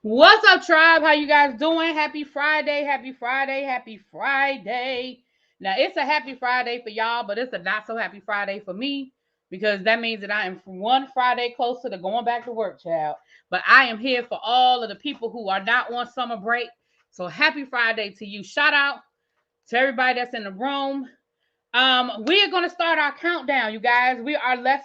What's up, tribe? How you guys doing? Happy Friday, happy Friday, happy Friday. Now, it's a happy Friday for y'all, but it's a not so happy Friday for me because that means that I am one Friday closer to going back to work, child. But I am here for all of the people who are not on summer break. So happy Friday to you. Shout out to everybody that's in the room. We are going to start our countdown, you guys. We are less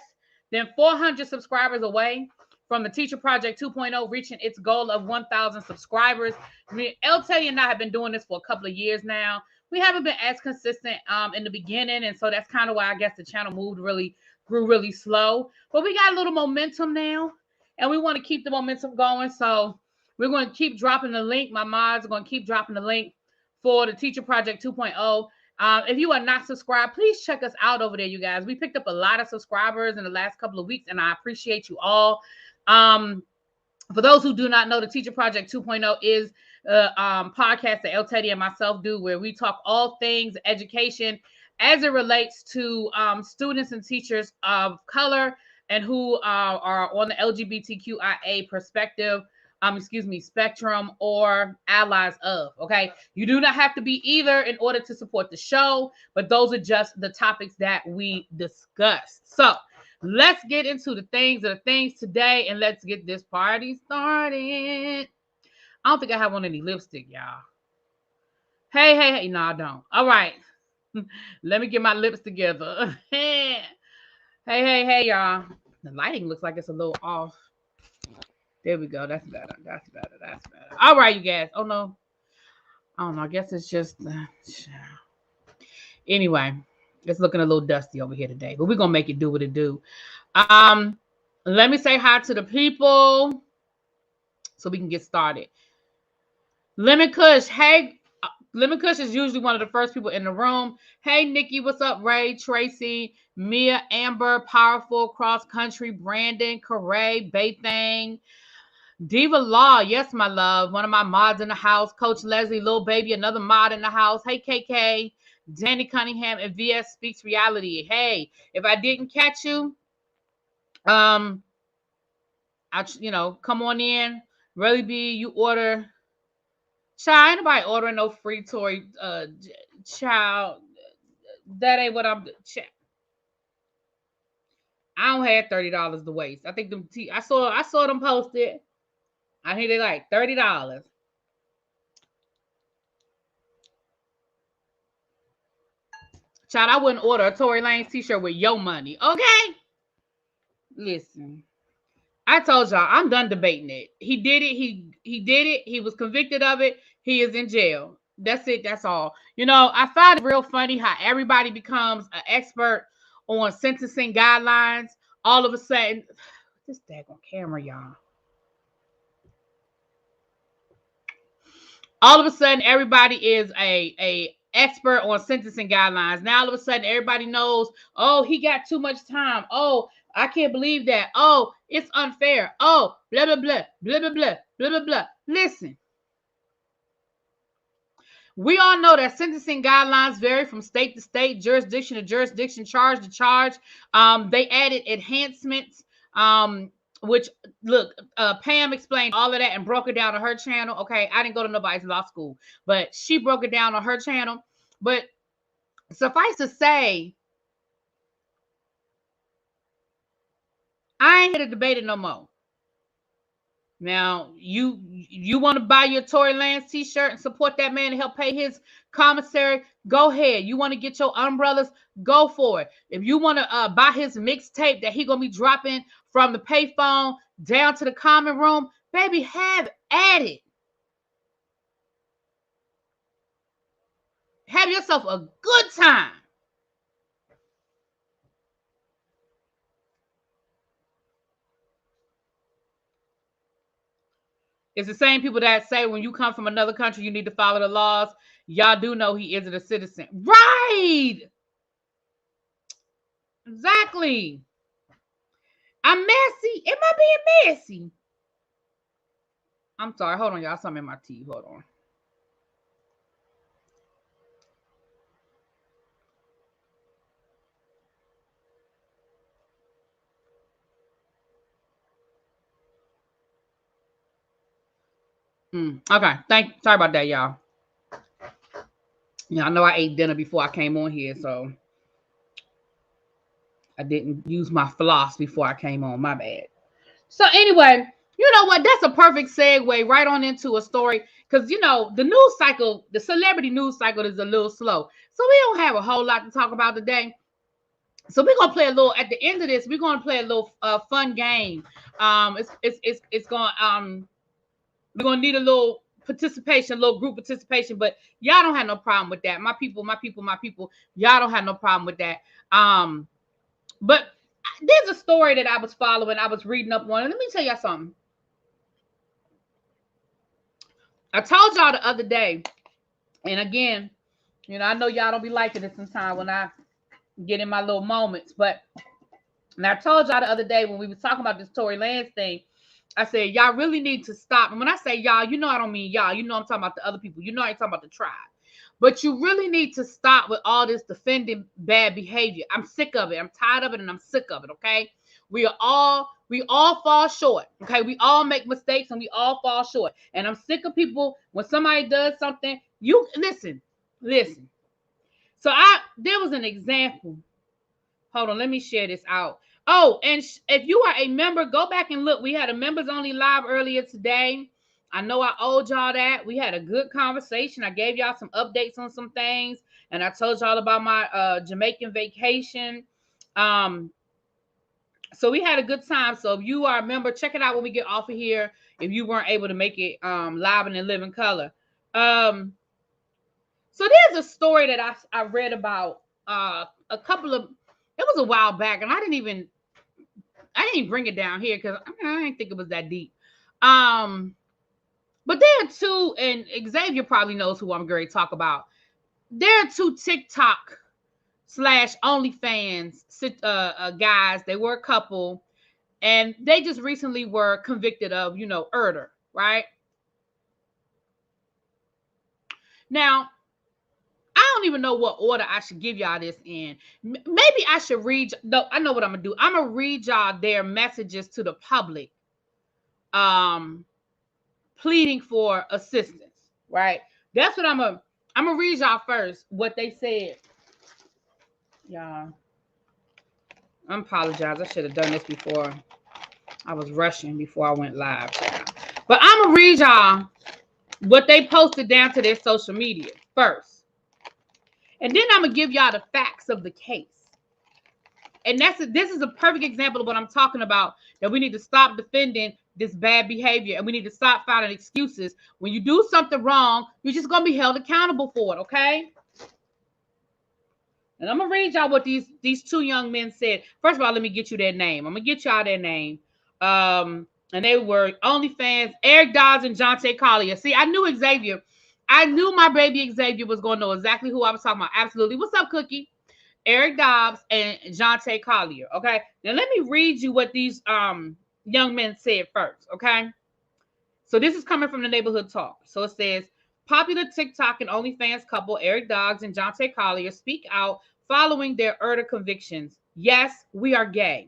than 400 subscribers away from the Teacher Project 2.0 reaching its goal of 1,000 subscribers. El Teddy and I have been doing this for a couple of years now. We haven't been as consistent in the beginning, and so that's kind of why I guess the channel grew really slow. But we got a little momentum now, and we want to keep the momentum going. So we're going to keep dropping the link. My mods are going to keep dropping the link for the Teacher Project 2.0. If you are not subscribed, please check us out over there, you guys. We picked up a lot of subscribers in the last couple of weeks, and I appreciate you all. For those who do not know, the Teacher Project 2.0 is a podcast that El Teddy and myself do where we talk all things education as it relates to students and teachers of color and who are on the LGBTQIA perspective. Spectrum or allies of. Okay. You do not have to be either in order to support the show, but those are just the topics that we discussed. So let's get into the things today and let's get this party started. I don't think I have on any lipstick, y'all. Hey. No, I don't. All right. Let me get my lips together. Hey, y'all. The lighting looks like it's a little off. There we go. That's better. All right, you guys. Oh, no. I don't know. I guess it's just... Anyway, it's looking a little dusty over here today. But we're going to make it do what it do. Let me say hi to the people so we can get started. Lemon Kush. Hey, Lemon Kush is usually one of the first people in the room. Hey, Nikki. What's up, Ray, Tracy, Mia, Amber, Powerful, Cross Country, Brandon, Corray, Baythang, Diva Law, yes, my love. One of my mods in the house. Coach Leslie, Lil Baby, another mod in the house. Hey, KK, Danny Cunningham, and VS Speaks Reality. Hey, if I didn't catch you, come on in. Really be you order. Child, ain't nobody ordering no free toy. Child, that ain't what I'm. I don't have $30 to waste. I think them. I saw them posted. I think they like $30. Child, I wouldn't order a Tory Lanez t-shirt with your money. Okay? Listen. I told y'all, I'm done debating it. He did it. He did it. He was convicted of it. He is in jail. That's it. That's all. I find it real funny how everybody becomes an expert on sentencing guidelines. All of a sudden, this daggone camera, y'all. All of a sudden, everybody is a expert on sentencing guidelines. Now, all of a sudden, everybody knows, oh, he got too much time. Oh, I can't believe that. Oh, it's unfair. Oh, blah, blah, blah, blah, blah, blah, blah, blah, blah. Listen, we all know that sentencing guidelines vary from state to state, jurisdiction to jurisdiction, charge to charge. They added enhancements, which look, Pam explained all of that and broke it down on her channel. Okay, I didn't go to nobody's law school, but she broke it down on her channel. But suffice to say, I ain't here to debate it no more. Now, you want to buy your Tory Lanez t-shirt and support that man and help pay his commissary, go ahead. You want to get your umbrellas, go for it. If you want to buy his mixtape that he going to be dropping from the payphone down to the common room, baby, have at it. Have yourself a good time. It's the same people that say when you come from another country, you need to follow the laws. Y'all do know he isn't a citizen. Right. Exactly. I'm messy. Am I being messy? I'm sorry. Hold on, y'all. Something in my tea. Hold on. Okay. Sorry about that, y'all. Yeah, I know I ate dinner before I came on here, so I didn't use my floss before I came on. My bad. So anyway, you know what? That's a perfect segue right on into a story because the news cycle, the celebrity news cycle, is a little slow, so we don't have a whole lot to talk about today. So we're gonna play a little. At the end of this, we're gonna play a little fun game. It's going we're gonna need a little participation, a little group participation, but y'all don't have no problem with that. My people, y'all don't have no problem with that. But there's a story that I was following, I was reading up on. Let me tell y'all something. I told y'all the other day, and again, I know y'all don't be liking it sometimes when I get in my little moments, but I told y'all the other day when we was talking about this Tory Lanez thing, I said, y'all really need to stop. And when I say y'all, I don't mean y'all. I'm talking about the other people. I ain't talking about the tribe. But you really need to stop with all this defending bad behavior. I'm sick of it. I'm tired of it, and I'm sick of it, okay? We all fall short, okay? We all make mistakes, and we all fall short. And I'm sick of people, when somebody does something, you listen. So there was an example. Hold on, let me share this out. Oh, and if you are a member, go back and look. We had a members only live earlier today. I know I owed y'all that. We had a good conversation. I gave y'all some updates on some things, and I told y'all about my Jamaican vacation. So we had a good time. So if you are a member, check it out when we get off of here. If you weren't able to make it live and in living color. So there's a story that I read about a couple of. It was a while back, and I didn't even bring it down here because I didn't think it was that deep. But there are two, and Xavier probably knows who I'm going to talk about. There are two TikTok / OnlyFans guys. They were a couple, and they just recently were convicted of, murder, right? Now, I don't even know what order I should give y'all this in. Maybe I should read. No, I know what I'm gonna do. I'm gonna read y'all their messages to the public, pleading for assistance. Right? That's what I'm gonna read y'all first. What they said. Y'all, I apologize. I should have done this before. I was rushing before I went live. But I'm gonna read y'all what they posted down to their social media first. And then I'm going to give y'all the facts of the case. And this is a perfect example of what I'm talking about, that we need to stop defending this bad behavior, and we need to stop finding excuses. When you do something wrong, you're just going to be held accountable for it, okay? And I'm going to read y'all what these two young men said. First of all, let me get you their name. I'm going to get y'all their name. And they were OnlyFans, Eric Dobbs and Jonte Collier. See, I knew Xavier. I knew my baby Xavier was going to know exactly who I was talking about. Absolutely. What's up, Cookie? Eric Dobbs and Jonte Collier. Okay. Now let me read you what these young men said first. Okay. So this is coming from the Neighborhood Talk. So it says, popular TikTok and OnlyFans couple Eric Dobbs and Jonte Collier speak out following their murder convictions. Yes, we are gay,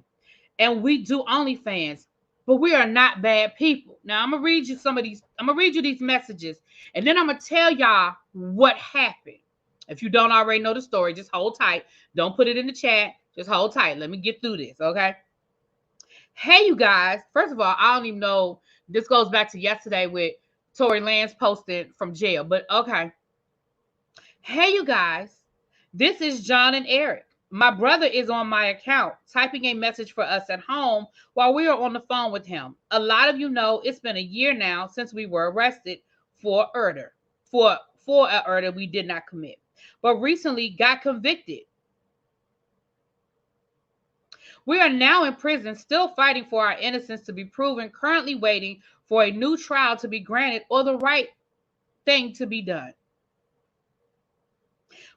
and we do OnlyFans, but we are not bad people. Now I'm gonna read you these messages, and then I'm gonna tell y'all what happened. If you don't already know the story, just hold tight. Don't put it in the chat. Just hold tight. Let me get through this, okay? Hey, you guys. First of all, I don't even know. This goes back to yesterday with Tory Lanez posted from jail, but okay. Hey, you guys. This is John and Eric. My brother is on my account typing a message for us at home while we are on the phone with him. A lot of you know it's been a year now since we were arrested for murder, for a murder we did not commit, but recently got convicted. We are now in prison, still fighting for our innocence to be proven, currently waiting for a new trial to be granted or the right thing to be done.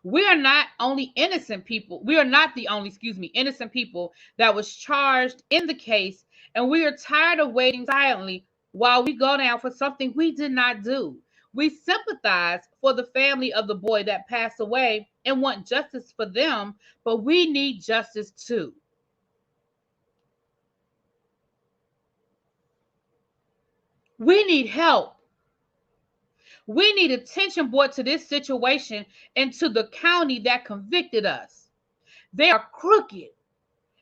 We are not only innocent people. We are not the only, innocent people that was charged in the case, and we are tired of waiting silently while we go down for something we did not do. We sympathize for the family of the boy that passed away and want justice for them, but we need justice too. We need help. We need attention brought to this situation and to the county that convicted us. They are crooked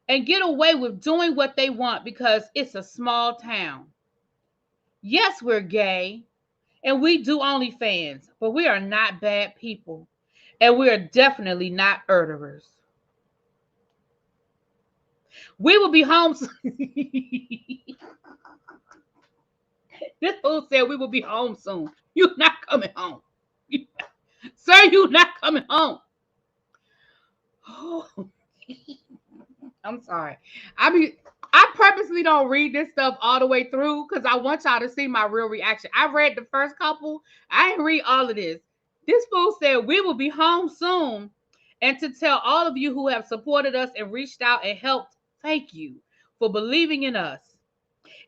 and get away with doing what they want because it's a small town. Yes, we're gay and we do OnlyFans, but we are not bad people. And we are definitely not murderers. We will be home. This fool said we will be home soon. You're not coming home. Sir, you're not coming home. Oh. I'm sorry. I purposely don't read this stuff all the way through because I want y'all to see my real reaction. I read the first couple. I didn't read all of this. This fool said we will be home soon. And to tell all of you who have supported us and reached out and helped, thank you for believing in us.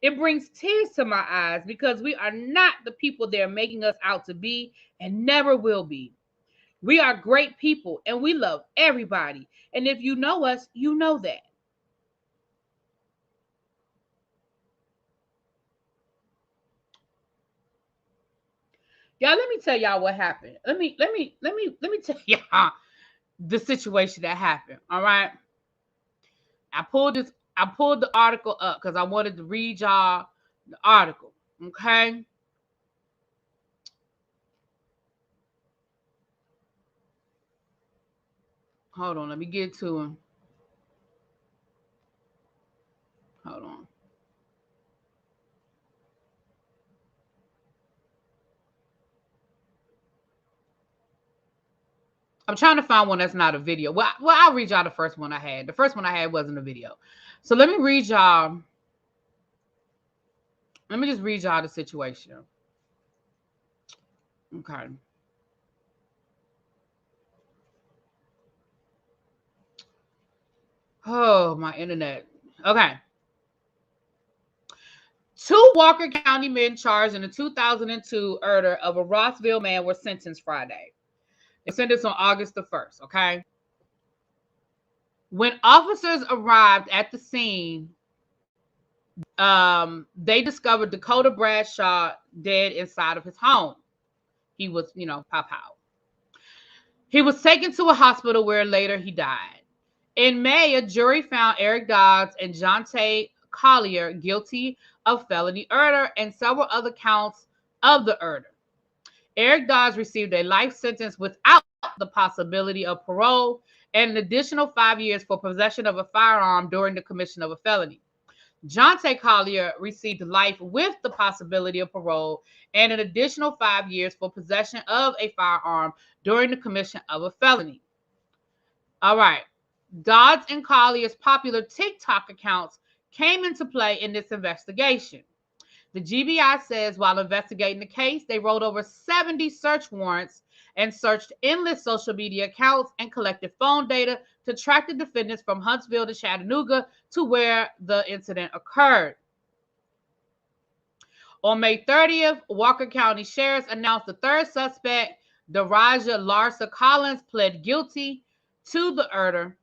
It brings tears to my eyes because we are not the people they're making us out to be and never will be. We are great people and we love everybody. And if you know us, you know that. Y'all, let me tell y'all what happened. Let me tell y'all the situation that happened. All right. I pulled the article up because I wanted to read y'all the article. Okay. Hold on, let me get to him. Hold on. I'm trying to find one that's not a video. Well, I'll read y'all the first one I had. The first one I had wasn't a video. So let me read y'all. Let me just read y'all the situation. Okay. Oh, my internet. Okay. 2 Walker County men charged in the 2002 murder of a Rossville man were sentenced Friday. They sentenced on August the 1st, okay? When officers arrived at the scene, they discovered Dakota Bradshaw dead inside of his home. He was, pop out. He was taken to a hospital where later he died. In May, a jury found Eric Dodds and Jonte Collier guilty of felony murder and several other counts of the murder. Eric Dodds received a life sentence without the possibility of parole and an additional 5 years for possession of a firearm during the commission of a felony. Jonte Collier received life with the possibility of parole and an additional 5 years for possession of a firearm during the commission of a felony. All right. Dodds and Collier's popular TikTok accounts came into play in this investigation. The GBI says while investigating the case, they wrote over 70 search warrants and searched endless social media accounts and collected phone data to track the defendants from Huntsville to Chattanooga to where the incident occurred. On May 30th, Walker County Sheriff's announced the third suspect, Daraja Larsa Collins, pled guilty to the murder.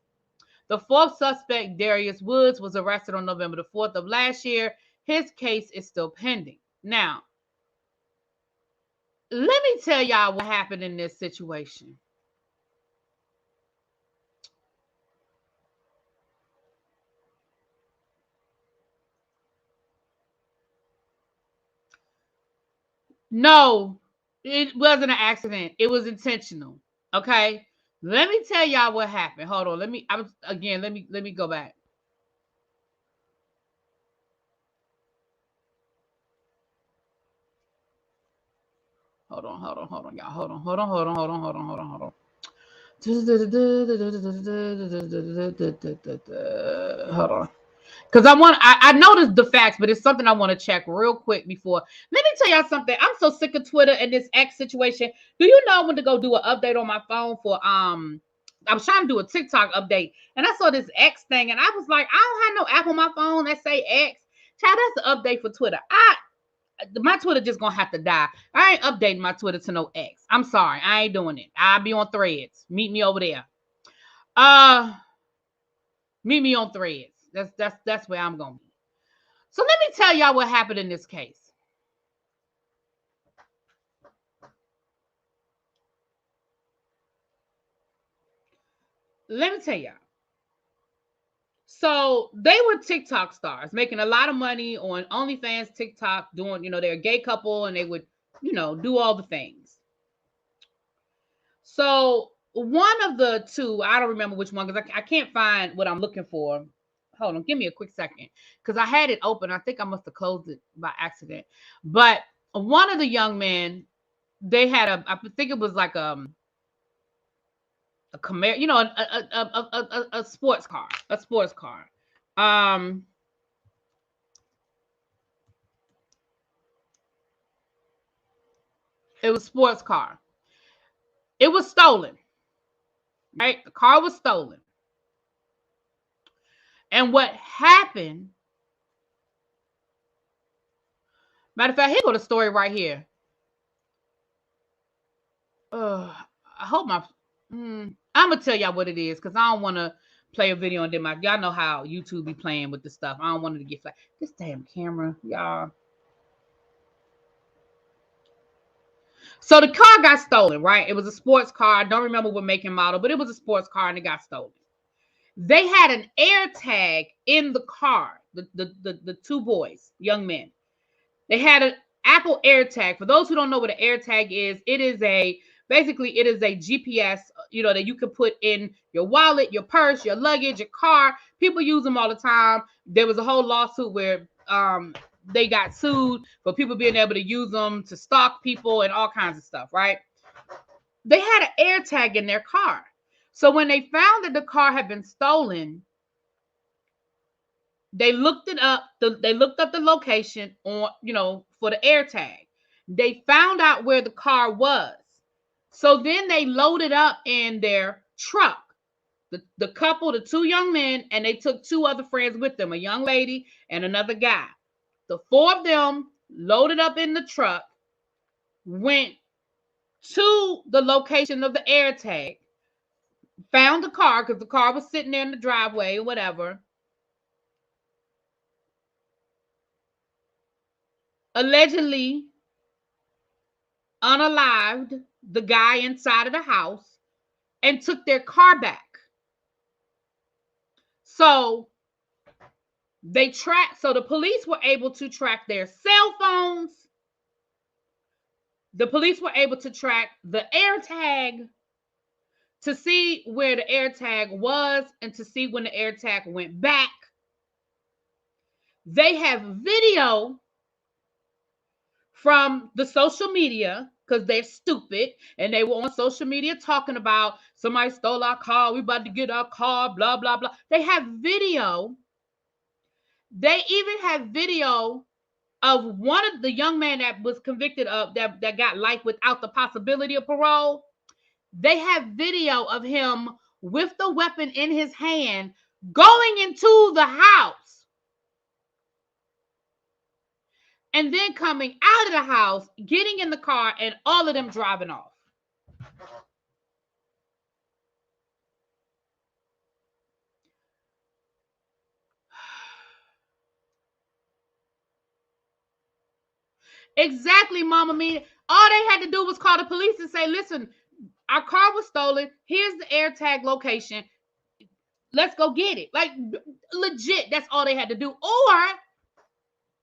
The fourth suspect, Darius Woods, was arrested on November the 4th of last year. His case is still pending. Now, let me tell y'all what happened in this situation. No, it wasn't an accident. It was intentional. Okay. Let me tell y'all what happened. Hold on. Let me go back. Hold on, y'all. Hold on. Hold on. Because I noticed the facts, but it's something I want to check real quick before. Let me tell y'all something. I'm so sick of Twitter and this X situation. Do you know I went to go do an update on my phone for I was trying to do a TikTok update and I saw this X thing and I was like, I don't have no app on my phone that say X. Child, that's the update for Twitter. My Twitter just gonna have to die. I ain't updating my Twitter to no X. I'm sorry, I ain't doing it. I'll be on Threads. Meet me over there. Meet me on Threads. That's where I'm gonna be. So let me tell y'all what happened in this case. let me tell y'all. So they were TikTok stars, making a lot of money on OnlyFans, TikTok, doing, they're a gay couple and they would, do all the things. So one of the two, I don't remember which one because I can't find what I'm looking for. Hold on, give me a quick second because I had it open. I think I must have closed it by accident. But one of the young men, they had I think it was like a Camaro, a sports car, It was a sports car. It was stolen, right? The car was stolen. And what happened, matter of fact, here's the story right here. I hope I'm going to tell y'all what it is because I don't want to play a video and then y'all know how YouTube be playing with this stuff. I don't want it to get flat. This damn camera, y'all. So the car got stolen, right? It was a sports car. I don't remember what make and model, but it was a sports car and it got stolen. They had an air tag in the car, the two boys, young men. They had an Apple AirTag. For those who don't know what an AirTag is, it is a GPS, that you can put in your wallet, your purse, your luggage, your car. People use them all the time. There was a whole lawsuit where they got sued for people being able to use them to stalk people and all kinds of stuff, right? They had an AirTag in their car. So when they found that the car had been stolen, they looked it up. They looked up the location on, for the AirTag. They found out where the car was. So then they loaded up in their truck. The couple, the two young men, and they took two other friends with them, a young lady and another guy. The four of them loaded up in the truck, went to the location of the AirTag, found the car because the car was sitting there in the driveway or whatever. Allegedly unalived the guy inside of the house and took their car back. So the police were able to track their cell phones. The police were able to track the AirTag to see where the AirTag was and to see when the AirTag went back. They have video from the social media because they're stupid and they were on social media talking about somebody stole our car, we about to get our car, blah, blah, blah. They have video. They even have video of one of the young men that was convicted of that got life without the possibility of parole. They have video of him with the weapon in his hand going into the house and then coming out of the house, getting in the car, and all of them driving off. Exactly, Mama Mia. All they had to do was call the police and say, listen, our car was stolen. Here's the AirTag location. Let's go get it. Like, legit, that's all they had to do.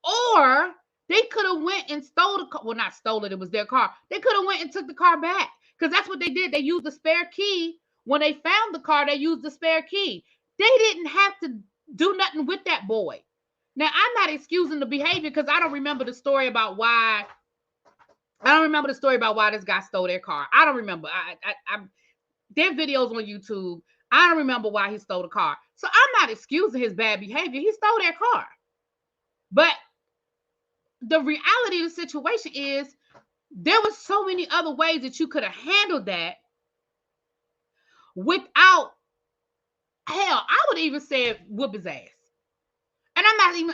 Or they could have went and stole the car. Well, not stole it. It was their car. They could have went and took the car back because that's what they did. They used the spare key. When they found the car, they used the spare key. They didn't have to do nothing with that boy. Now, I'm not excusing the behavior because I don't remember the story about why. I don't remember the story about why this guy stole their car. I don't remember. There are videos on YouTube. I don't remember why he stole the car. So I'm not excusing his bad behavior. He stole their car. But the reality of the situation is there were so many other ways that you could have handled that without, hell, I would even say whoop his ass. And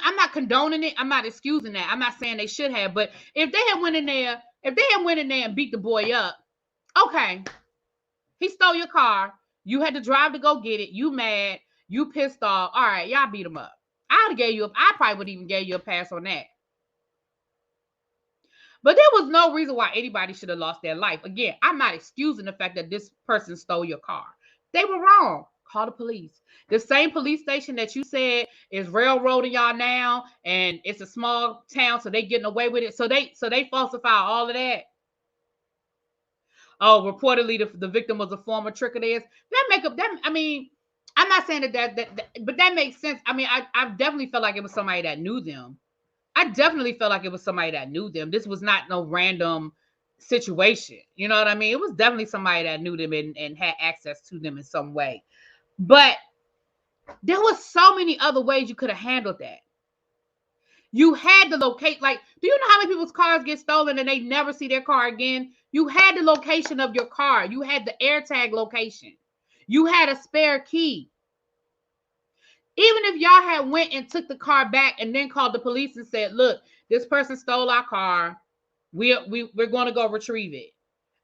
I'm not condoning it. I'm not excusing that. I'm not saying they should have, but if they had went in there and beat the boy up, okay, he stole your car. You had to drive to go get it. You mad. You pissed off. All right, y'all beat him up. I probably would even gave you a pass on that. But there was no reason why anybody should have lost their life. Again, I'm not excusing the fact that this person stole your car. They were wrong. Call the police. The same police station that you said is railroading y'all now, and it's a small town, so they getting away with it. So they falsify all of that. Oh, reportedly the victim was a former trick of theirs. That make up that. I mean, I'm not saying that, but that makes sense. I mean, I definitely felt like it was somebody that knew them. I definitely felt like it was somebody that knew them. This was not no random situation. You know what I mean? It was definitely somebody that knew them and had access to them in some way. But there was so many other ways you could have handled that. You had to locate, like, do you know how many people's cars get stolen and they never see their car again? You had the location of your car. You had the AirTag location. You had a spare key. Even if y'all had went and took the car back and then called the police and said, look, this person stole our car. We're going to go retrieve it.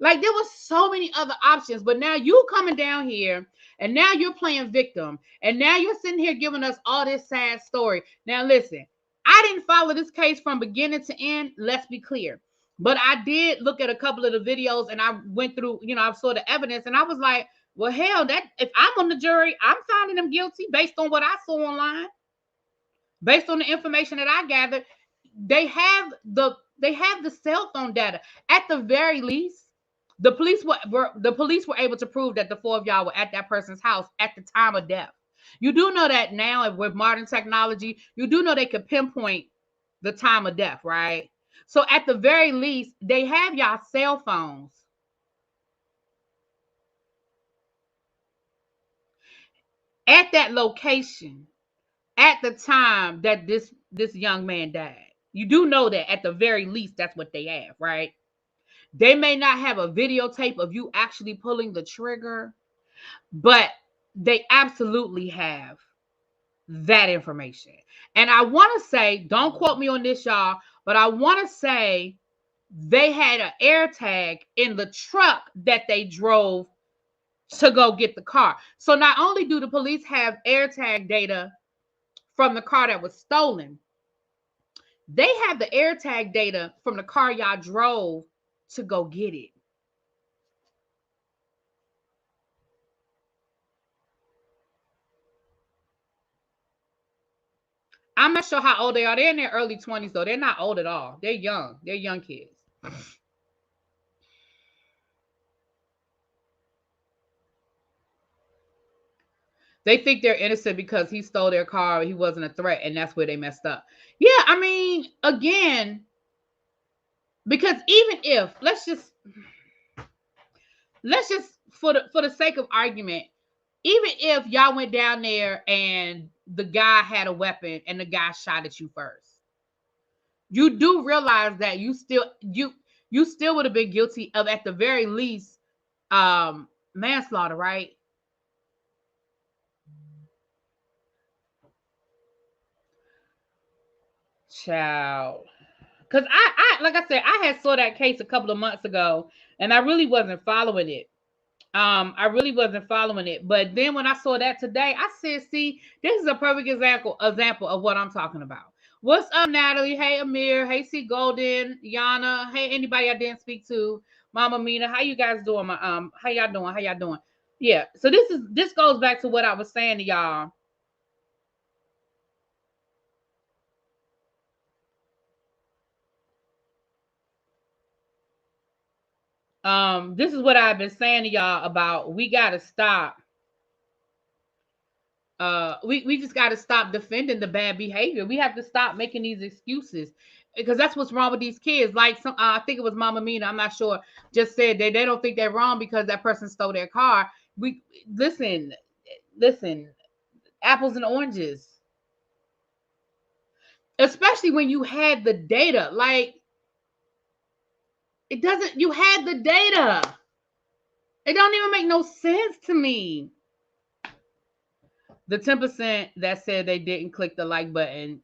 Like, there was so many other options, but now you coming down here and now you're playing victim and now you're sitting here giving us all this sad story. Now, listen, I didn't follow this case from beginning to end. Let's be clear. But I did look at a couple of the videos and I went through, I saw the evidence and I was like, well, hell, that if I'm on the jury, I'm finding them guilty based on what I saw online, based on the information that I gathered. They have the cell phone data. At the very least, the police were able to prove that the four of y'all were at that person's house at the time of death. You do know that now with modern technology, you do know they could pinpoint the time of death, right? So at the very least, they have y'all cell phones at that location at the time that this young man died. You do know that at the very least, that's what they have, right? They may not have a videotape of you actually pulling the trigger, but they absolutely have that information. And I want to say, don't quote me on this, y'all, but I want to say they had an AirTag in the truck that they drove to go get the car. So not only do the police have AirTag data from the car that was stolen, they have the AirTag data from the car y'all drove to go get it. I'm not sure how old they are. They're in their early 20s, though. They're not old at all. They're young. They're young kids. They think they're innocent because he stole their car. He wasn't a threat, and that's where they messed up. Yeah, I mean, again, because even if let's just for the sake of argument, even if y'all went down there and the guy had a weapon and the guy shot at you first, you do realize that you still would have been guilty of, at the very least, manslaughter, right? Child. Because I like I said, I had saw that case a couple of months ago and I really wasn't following it. I really wasn't following it. But then when I saw that today, I said, see, this is a perfect example of what I'm talking about. What's up, Natalie? Hey, Amir. Hey, C Golden, Yana. Hey, anybody I didn't speak to. Mama Mina. How you guys doing? How y'all doing? How y'all doing? Yeah. So this goes back to what I was saying to y'all. This is what I've been saying to y'all about we gotta stop. We just gotta stop defending the bad behavior. We have to stop making these excuses because that's what's wrong with these kids. Like I think it was Mama Mina, I'm not sure, just said they don't think they're wrong because that person stole their car. We listen, apples and oranges. Especially when you had the data. Like, it doesn't, you had the data. It don't even make no sense to me. The 10% that said they didn't click the like button.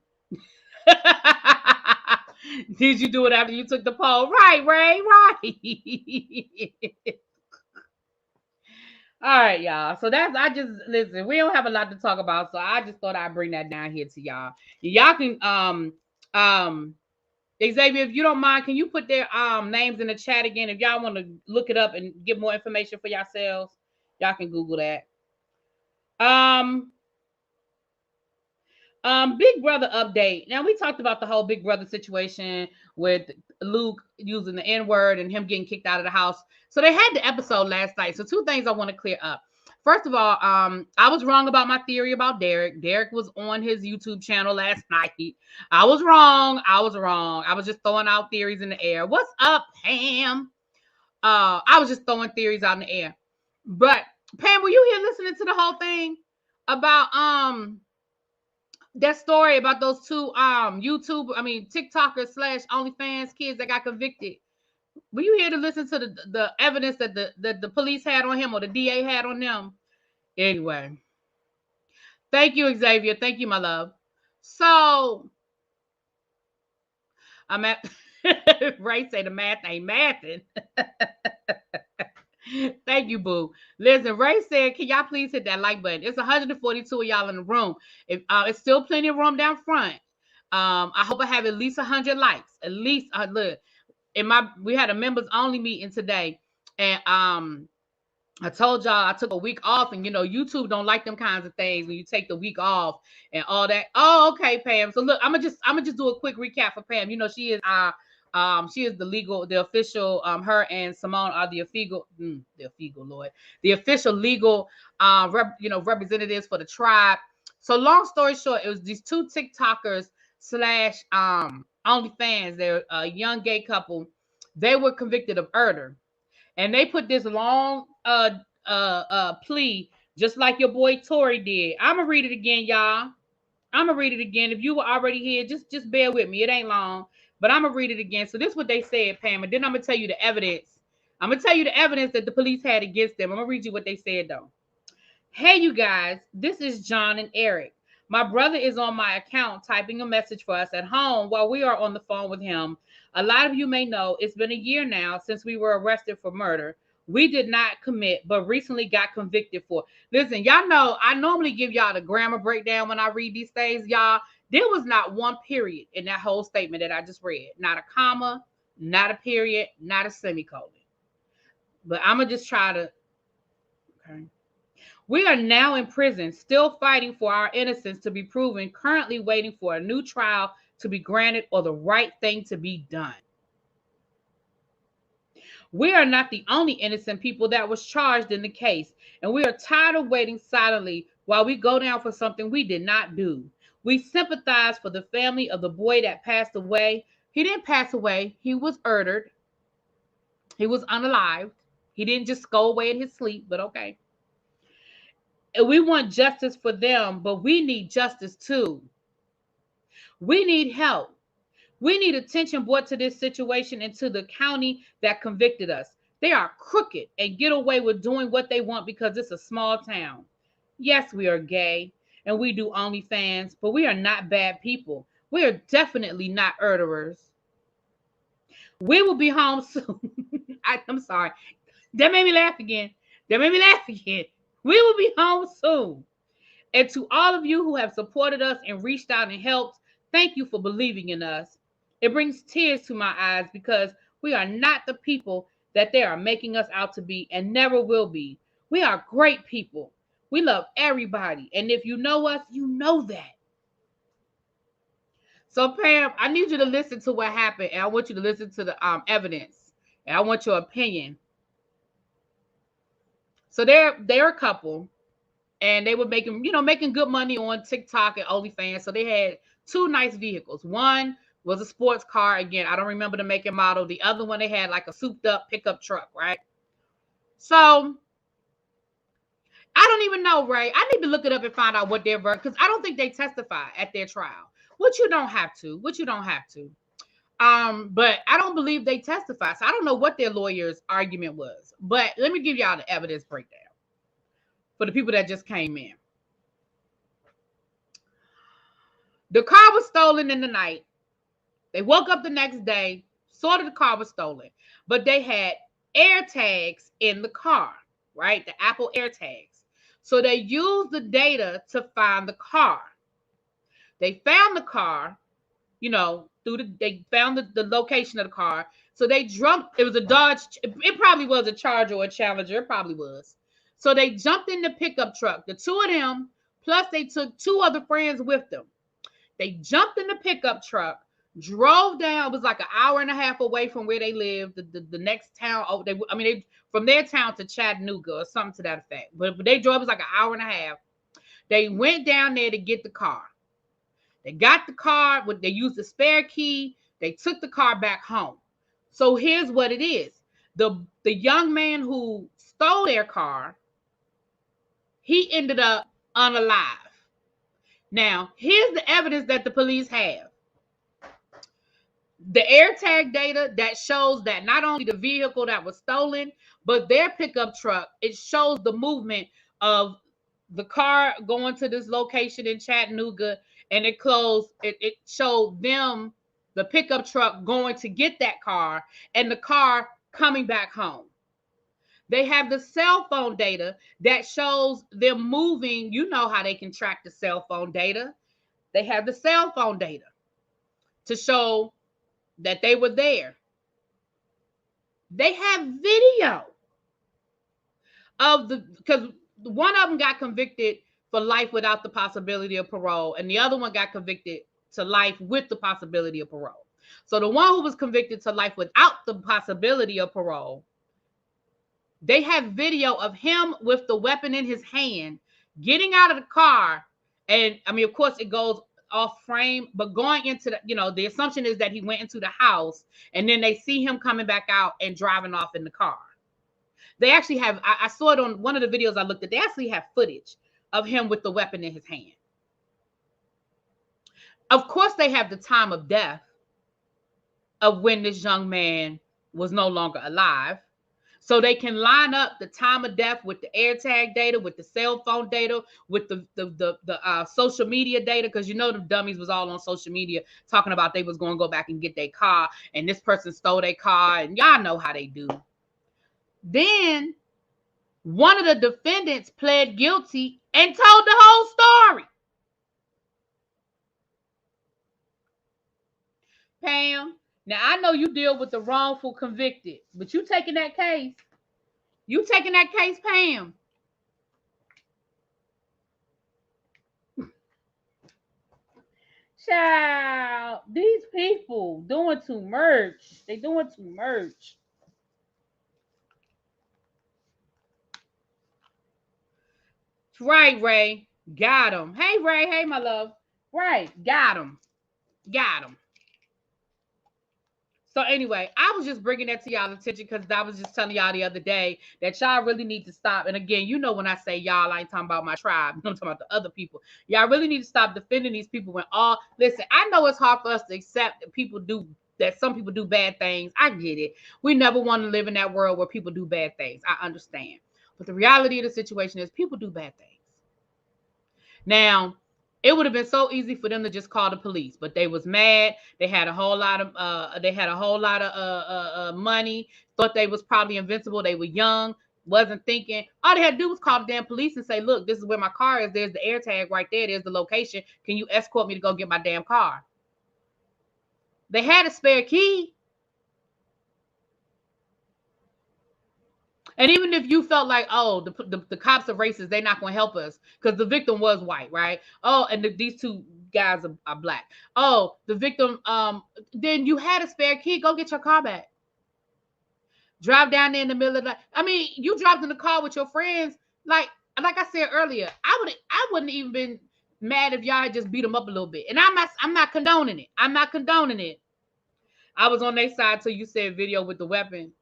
Did you do it after you took the poll? Right, Ray, right. All right, y'all. So I just listen, we don't have a lot to talk about, so I just thought I'd bring that down here to y'all. Y'all can Xavier, if you don't mind, can you put their names in the chat again? If y'all want to look it up and get more information for yourselves, y'all can Google that. Um, Big Brother update. Now we talked about the whole Big Brother situation with Luke using the N word and him getting kicked out of the house. So they had the episode last night. So two things I want to clear up. First of all, I was wrong about my theory about Derek. Derek was on his YouTube channel last night. I was wrong. I was wrong. I was just throwing out theories in the air. What's up, Pam? I was just throwing theories out in the air. But Pam, were you here listening to the whole thing about that story about those two TikTokers slash OnlyFans kids that got convicted? Were you here to listen to the evidence that the police had on him or the DA had on them? Anyway, thank you, Xavier. Thank you, my love. So I'm at Ray say the math ain't mathing. Thank you, boo. Listen, Ray said, can y'all please hit that like button? It's 142 of y'all in the room. If it's still plenty of room down front. I hope I have at least 100 likes. At least look. We had a members only meeting today, and I told y'all I took a week off, and YouTube don't like them kinds of things when you take the week off and all that. Oh, okay, Pam. So look, I'm gonna just do a quick recap for Pam. She is the official. Her and Simone are the official legal representatives for the tribe. So long story short, it was these two TikTokers slash OnlyFans. They're a young gay couple. They were convicted of murder. And they put this long plea, just like your boy Tory did. I'm gonna read it again, y'all. I'm gonna read it again. If you were already here, just bear with me. It ain't long, but I'm gonna read it again. So this is what they said, Pam, and then I'm gonna tell you the evidence. I'm gonna tell you the evidence that the police had against them. I'm gonna read you what they said though. Hey, you guys, this is John and Eric. My brother is on my account typing a message for us at home while we are on the phone with him. A lot of you may know it's been a year now since we were arrested for murder. We did not commit, but recently got convicted for. Listen, y'all know I normally give y'all the grammar breakdown when I read these things, y'all. There was not one period in that whole statement that I just read. Not a comma, not a period, not a semicolon. But I'm going to just try to. Okay. We are now in prison, still fighting for our innocence to be proven, currently waiting for a new trial to be granted or the right thing to be done. We are not the only innocent people that was charged in the case, and we are tired of waiting silently while we go down for something we did not do. We sympathize for the family of the boy that passed away. He didn't pass away. He was murdered. He was unalived. He didn't just go away in his sleep, but okay. And we want justice for them, but we need justice too. We need help. We need attention brought to this situation and to the county that convicted us. They are crooked and get away with doing what they want because it's a small town. Yes, we are gay and we do OnlyFans, but we are not bad people. We are definitely not murderers. We will be home soon. I'm sorry. That made me laugh again. We will be home soon. And to all of you who have supported us and reached out and helped, thank you for believing in us. It brings tears to my eyes because we are not the people that they are making us out to be and never will be. We are great people. We love everybody. And if you know us, you know that. So, Pam, I need you to listen to what happened. And I want you to listen to the evidence. And I want your opinion. So they're a couple. And they were making good money on TikTok and OnlyFans. So they had two nice vehicles. One was a sports car. Again, I don't remember the make and model. The other one, they had like a souped up pickup truck, right? So I don't even know, Ray. I need to look it up and find out what their verdict, because I don't think they testify at their trial. Which you don't have to. But I don't believe they testify. So I don't know what their lawyer's argument was. But let me give y'all the evidence breakdown for the people that just came in. The car was stolen in the night. They woke up the next day, saw that the car was stolen, but they had air tags in the car, right? The Apple air tags. So they used the data to find the car. They found the car, they found the location of the car. So they drove. It was a Dodge. It probably was a Charger or a Challenger. It probably was. So they jumped in the pickup truck, the two of them, plus they took two other friends with them. They jumped in the pickup truck, drove down. It was like an hour and a half away from where they lived. The next town, they from their town to Chattanooga or something to that effect. But they drove, it was like an hour and a half. They went down there to get the car. They got the car, they used the spare key. They took the car back home. So here's what it is. The young man who stole their car, he ended up unalive. Now, here's the evidence that the police have. The AirTag data that shows that not only the vehicle that was stolen, but their pickup truck, it shows the movement of the car going to this location in Chattanooga, and it showed them, the pickup truck, going to get that car and the car coming back home. They have the cell phone data that shows them moving. You know how they can track the cell phone data. They have the cell phone data to show that they were there. They have video of because one of them got convicted for life without the possibility of parole, and the other one got convicted to life with the possibility of parole. So the one who was convicted to life without the possibility of parole, they have video of him with the weapon in his hand, getting out of the car. And I mean, of course, it goes off frame, but going into the assumption is that he went into the house, and then they see him coming back out and driving off in the car. They actually have, I saw it on one of the videos I looked at, they actually have footage of him with the weapon in his hand. Of course, they have the time of death of when this young man was no longer alive. So they can line up the time of death with the AirTag data, with the cell phone data, with the social media data, because the dummies was all on social media talking about they was going to go back and get their car, and this person stole their car, and y'all know how they do. Then one of the defendants pled guilty and told the whole story. Pam, now I know you deal with the wrongful convicted, but you taking that case. You taking that case, Pam. Child, these people doing too much. They doing too much. Right, Ray. Got him. Hey, Ray. Hey, my love. Right. Got him. Got him. So anyway, I was just bringing that to y'all's attention because I was just telling y'all the other day that y'all really need to stop. And again, when I say y'all, I ain't talking about my tribe. I'm talking about the other people. Y'all really need to stop defending these people listen, I know it's hard for us to accept that some people do bad things. I get it. We never want to live in that world where people do bad things. I understand. But the reality of the situation is people do bad things. Now, it would have been so easy for them to just call the police, but they was mad. They had a whole lot of money. Thought they was probably invincible. They were young, wasn't thinking. All they had to do was call the damn police and say, "Look, this is where my car is. There's the AirTag right there. There's the location. Can you escort me to go get my damn car?" They had a spare key. And even if you felt like, oh, the cops are racist, they're not going to help us because the victim was white, right? Oh, and these two guys are black. Oh, the victim, then you had a spare key. Go get your car back. Drive down there in the middle of the night. I mean, you dropped in the car with your friends. Like I said earlier, I wouldn't even been mad if y'all had just beat them up a little bit. And I'm not condoning it. I'm not condoning it. I was on their side till you said video with the weapon.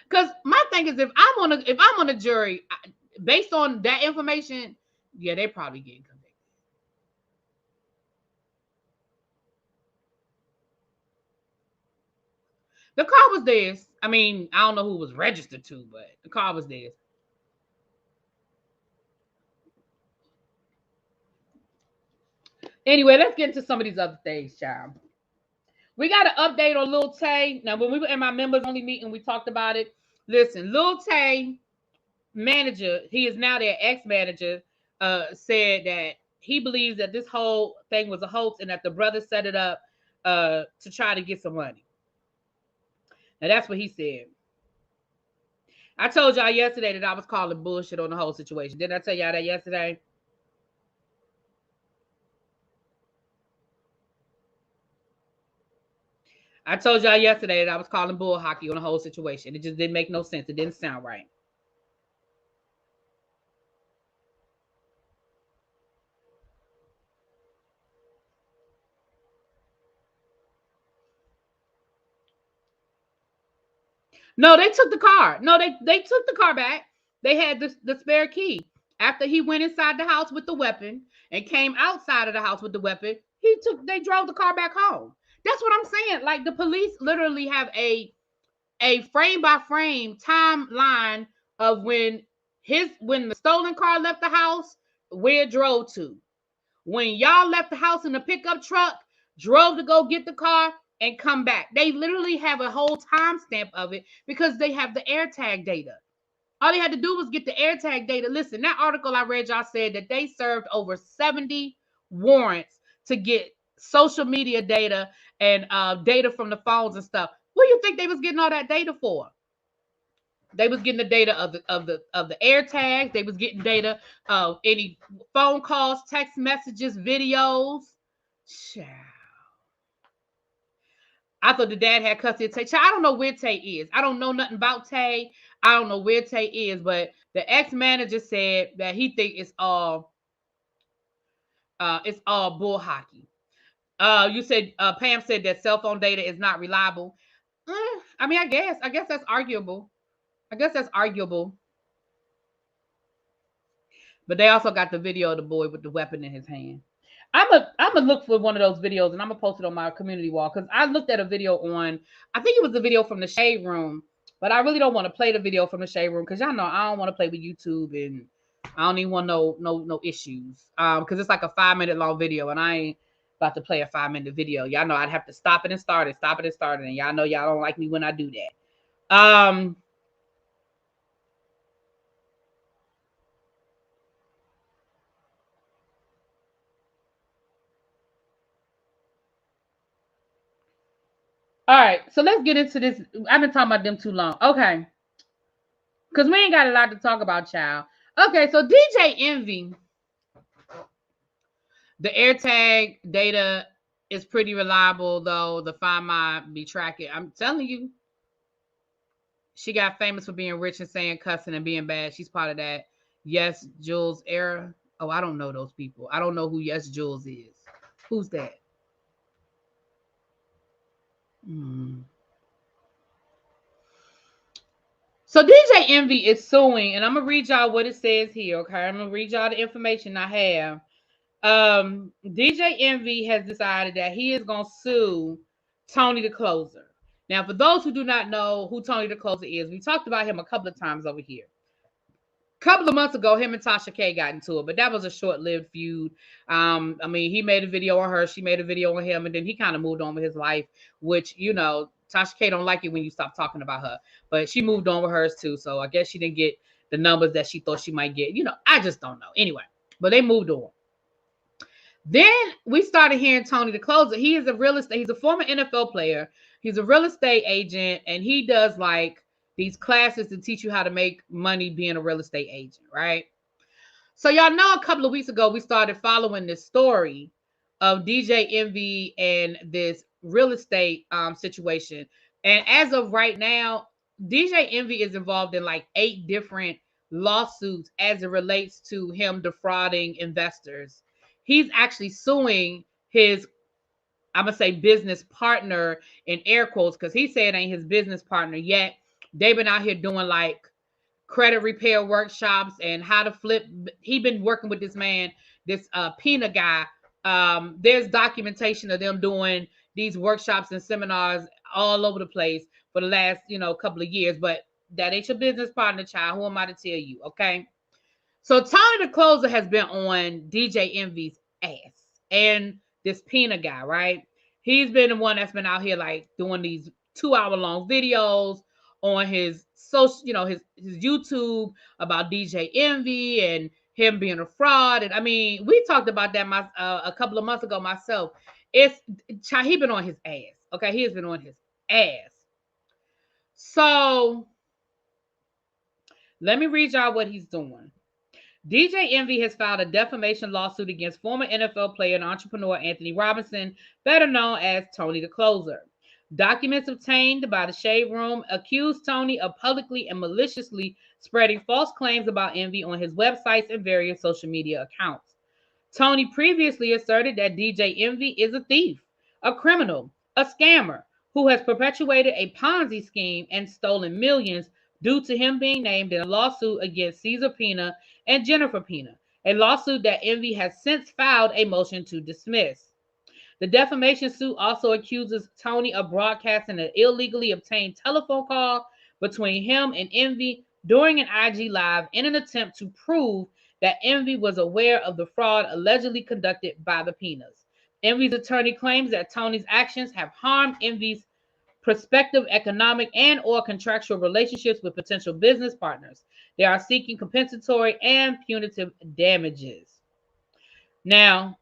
Because my thing is, if I'm on a jury, based on that information, yeah, they probably getting convicted. The car was theirs. I mean, I don't know who it was registered to, but the car was theirs. Anyway, let's get into some of these other things, child. We got an update on Lil Tay. Now, when we were in my members only meeting, we talked about it. Listen, Lil Tay manager, he is now their ex-manager, said that he believes that this whole thing was a hoax and that the brother set it up to try to get some money. Now, that's what he said. I told y'all yesterday that I was calling bullshit on the whole situation. Didn't I tell y'all that yesterday? I told y'all yesterday that I was calling bull hockey on the whole situation. It just didn't make no sense. It didn't sound right. No, they took the car. No, they took the car back. They had the spare key. After he went inside the house with the weapon and came outside of the house with the weapon, they drove the car back home. That's what I'm saying. Like the police literally have a frame by frame timeline of when the stolen car left the house, where it drove to. When y'all left the house in the pickup truck, drove to go get the car and come back. They literally have a whole timestamp of it because they have the AirTag data. All they had to do was get the AirTag data. Listen, that article I read, y'all said that they served over 70 warrants to get social media data and data from the phones and stuff. What do you think they was getting all that data for? They was getting the data of the air tags. They was getting data of any phone calls, text messages, videos. Child. I thought the dad had custody of Tay. Child, I don't know where Tay is. I don't know nothing about Tay. I don't know where Tay is, but the ex-manager said that he think it's all bull hockey. You said Pam said that cell phone data is not reliable. I mean, I guess that's arguable. I guess that's arguable. But they also got the video of the boy with the weapon in his hand. I'm gonna look for one of those videos and I'm gonna post it on my community wall because I looked at a video on. I think it was the video from the Shade Room, but I really don't want to play the video from the Shade Room because y'all know I don't want to play with YouTube and I don't even want no issues. Because it's like a 5 minute long video and I ain't about to play a 5 minute video. Y'all know I'd have to stop it and start it, and y'all know y'all don't like me when I do that. All right, so let's get into this. I've been talking about them too long. Okay. Because we ain't got a lot to talk about, child. Okay, so DJ Envy, the AirTag data is pretty reliable, though. The Find My be tracking. I'm telling you, she got famous for being rich and saying cussing and being bad. She's part of that Yes Jules era. Oh, I don't know those people. I don't know who Yes Jules is. Who's that? Hmm. So DJ Envy is suing, and I'm gonna read y'all what it says here. Okay, I'm gonna read y'all the information I have. DJ Envy has decided that he is gonna sue Tony the Closer. Now, for those who do not know who Tony the Closer is, we talked about him a couple of times over here. A couple of months ago, him and Tasha K got into it, but that was a short-lived feud. I mean, he made a video on her, she made a video on him, and then he kind of moved on with his life, which, you know, Tasha K don't like it when you stop talking about her, but she moved on with hers too, so I guess she didn't get the numbers that she thought she might get. You know, I just don't know. Anyway, but they moved on. Then we started hearing Tony the Closer. He is a real estate, he's a former NFL player. He's a real estate agent, and he does like these classes to teach you how to make money being a real estate agent, right? So y'all know a couple of weeks ago we started following this story of DJ Envy and this real estate situation. And as of right now, DJ Envy is involved in like 8 different lawsuits as it relates to him defrauding investors. He's actually suing his, I'm gonna say, business partner in air quotes because he said it ain't his business partner yet. They've been out here doing like credit repair workshops and how to flip. He been working with this man, this Pina guy. There's documentation of them doing these workshops and seminars all over the place for the last, couple of years. But that ain't your business partner, child. Who am I to tell you? Okay. So Tony the Closer has been on DJ Envy's ass and this Pina guy, right? He's been the one that's been out here like doing these 2 hour long videos on his social, his YouTube about DJ Envy and him being a fraud. And I mean, we talked about that a couple of months ago myself. He been on his ass. Okay, he has been on his ass. So Let me read y'all what he's doing. DJ Envy has filed a defamation lawsuit against former NFL player and entrepreneur Anthony Robinson, better known as Tony the Closer. Documents obtained by the Shade Room accuse Tony of publicly and maliciously spreading false claims about Envy on his websites and various social media accounts. Tony previously asserted that DJ Envy is a thief, a criminal, a scammer who has perpetuated a Ponzi scheme and stolen millions due to him being named in a lawsuit against Cesar Pina and Jennifer Pina, a lawsuit that Envy has since filed a motion to dismiss. The defamation suit also accuses Tony of broadcasting an illegally obtained telephone call between him and Envy during an IG Live in an attempt to prove that Envy was aware of the fraud allegedly conducted by the Pinas. Envy's attorney claims that Tony's actions have harmed Envy's prospective economic and or contractual relationships with potential business partners. They are seeking compensatory and punitive damages. Now,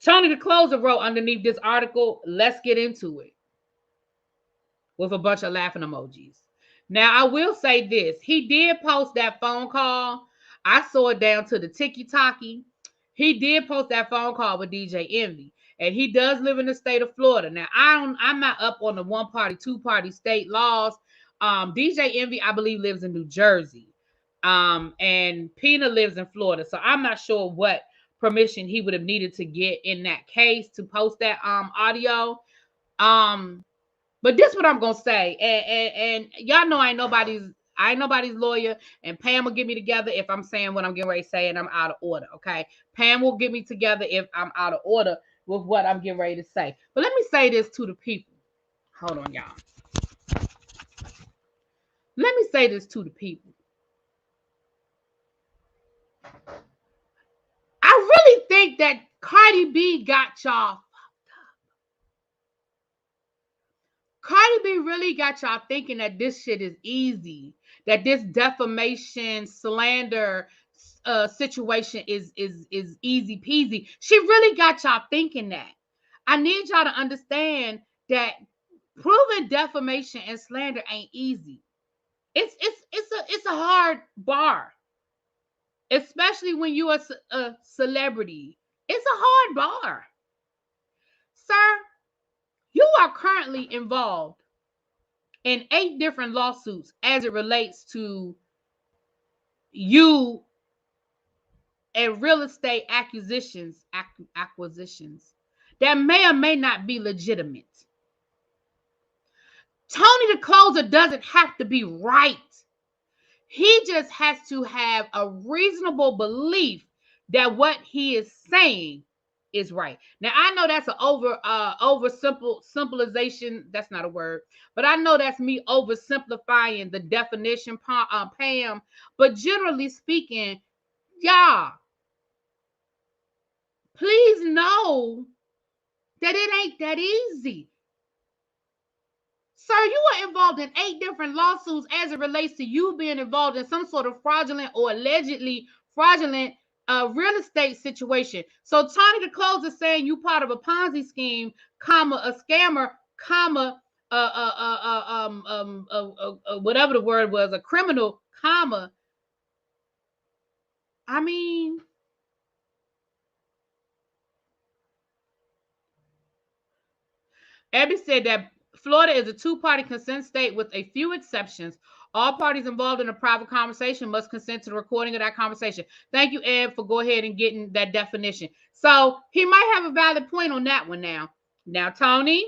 Tony the Closer wrote underneath this article, let's get into it, with a bunch of laughing emojis. Now, I will say this. He did post that phone call. I saw it down to the ticky-tacky. He did post that phone call with DJ Envy. And he does live in the state of Florida. Now, I'm not up on the one-party, two-party state laws. DJ Envy, I believe, lives in New Jersey. And Pina lives in Florida. So I'm not sure what permission he would have needed to get in that case to post that audio. But this is what I'm gonna say, and y'all know I ain't nobody's lawyer, and Pam will get me together if I'm saying what I'm getting ready to say and I'm out of order. Okay, Pam will get me together if I'm out of order with what I'm getting ready to say. But let me say this to the people. Hold on, y'all. Let me say this to the people. I really think that Cardi B got y'all fucked up. Cardi B really got y'all thinking that this shit is easy, that this defamation, slander situation is easy peasy. She really got y'all thinking that. I need y'all to understand that proving defamation and slander ain't easy. It's a hard bar. Especially when you're a celebrity. It's a hard bar. Sir, you are currently involved in 8 different lawsuits as it relates to you and real estate acquisitions that may or may not be legitimate. Tony the Closer doesn't have to be right. He just has to have a reasonable belief that what he is saying is right. Now, I know that's an simplification. That's not a word, but I know that's me oversimplifying the definition, Pam. But generally speaking, y'all, please know that it ain't that easy. Sir, you are involved in 8 different lawsuits as it relates to you being involved in some sort of fraudulent or allegedly fraudulent real estate situation. So Tony the Closer saying you part of a Ponzi scheme, comma, a scammer, comma, whatever the word was, a criminal, comma. I mean, Abby said that Florida is a 2-party consent state with a few exceptions. All parties involved in a private conversation must consent to the recording of that conversation. Thank you, Ed, for go ahead and getting that definition. So he might have a valid point on that one now. Now, Tony.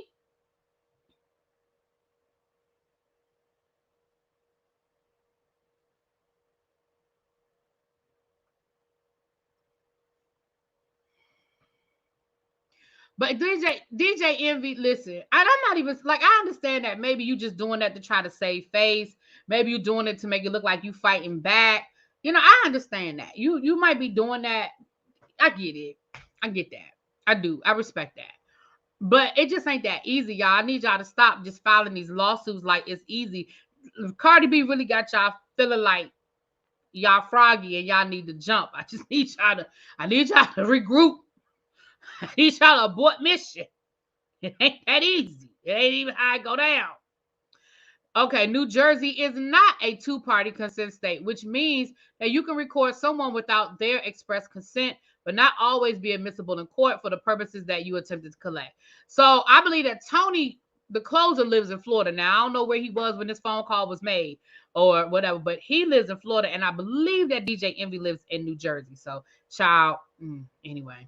But DJ Envy, listen, and I'm not even like, I understand that maybe you just doing that to try to save face. Maybe you're doing it to make it look like you fighting back. You know, I understand that. You might be doing that. I get it. I get that. I do. I respect that. But it just ain't that easy, y'all. I need y'all to stop just filing these lawsuits like it's easy. Cardi B really got y'all feeling like y'all froggy and y'all need to jump. I need y'all to regroup. I need y'all to abort mission. It ain't that easy. It ain't even how I go down. Okay, New Jersey is not a two-party consent state, which means that you can record someone without their express consent, but not always be admissible in court for the purposes that you attempted to collect. So I believe that Tony, the closer, lives in Florida. Now, I don't know where he was when this phone call was made or whatever, but he lives in Florida, and I believe that DJ Envy lives in New Jersey. So, child, anyway.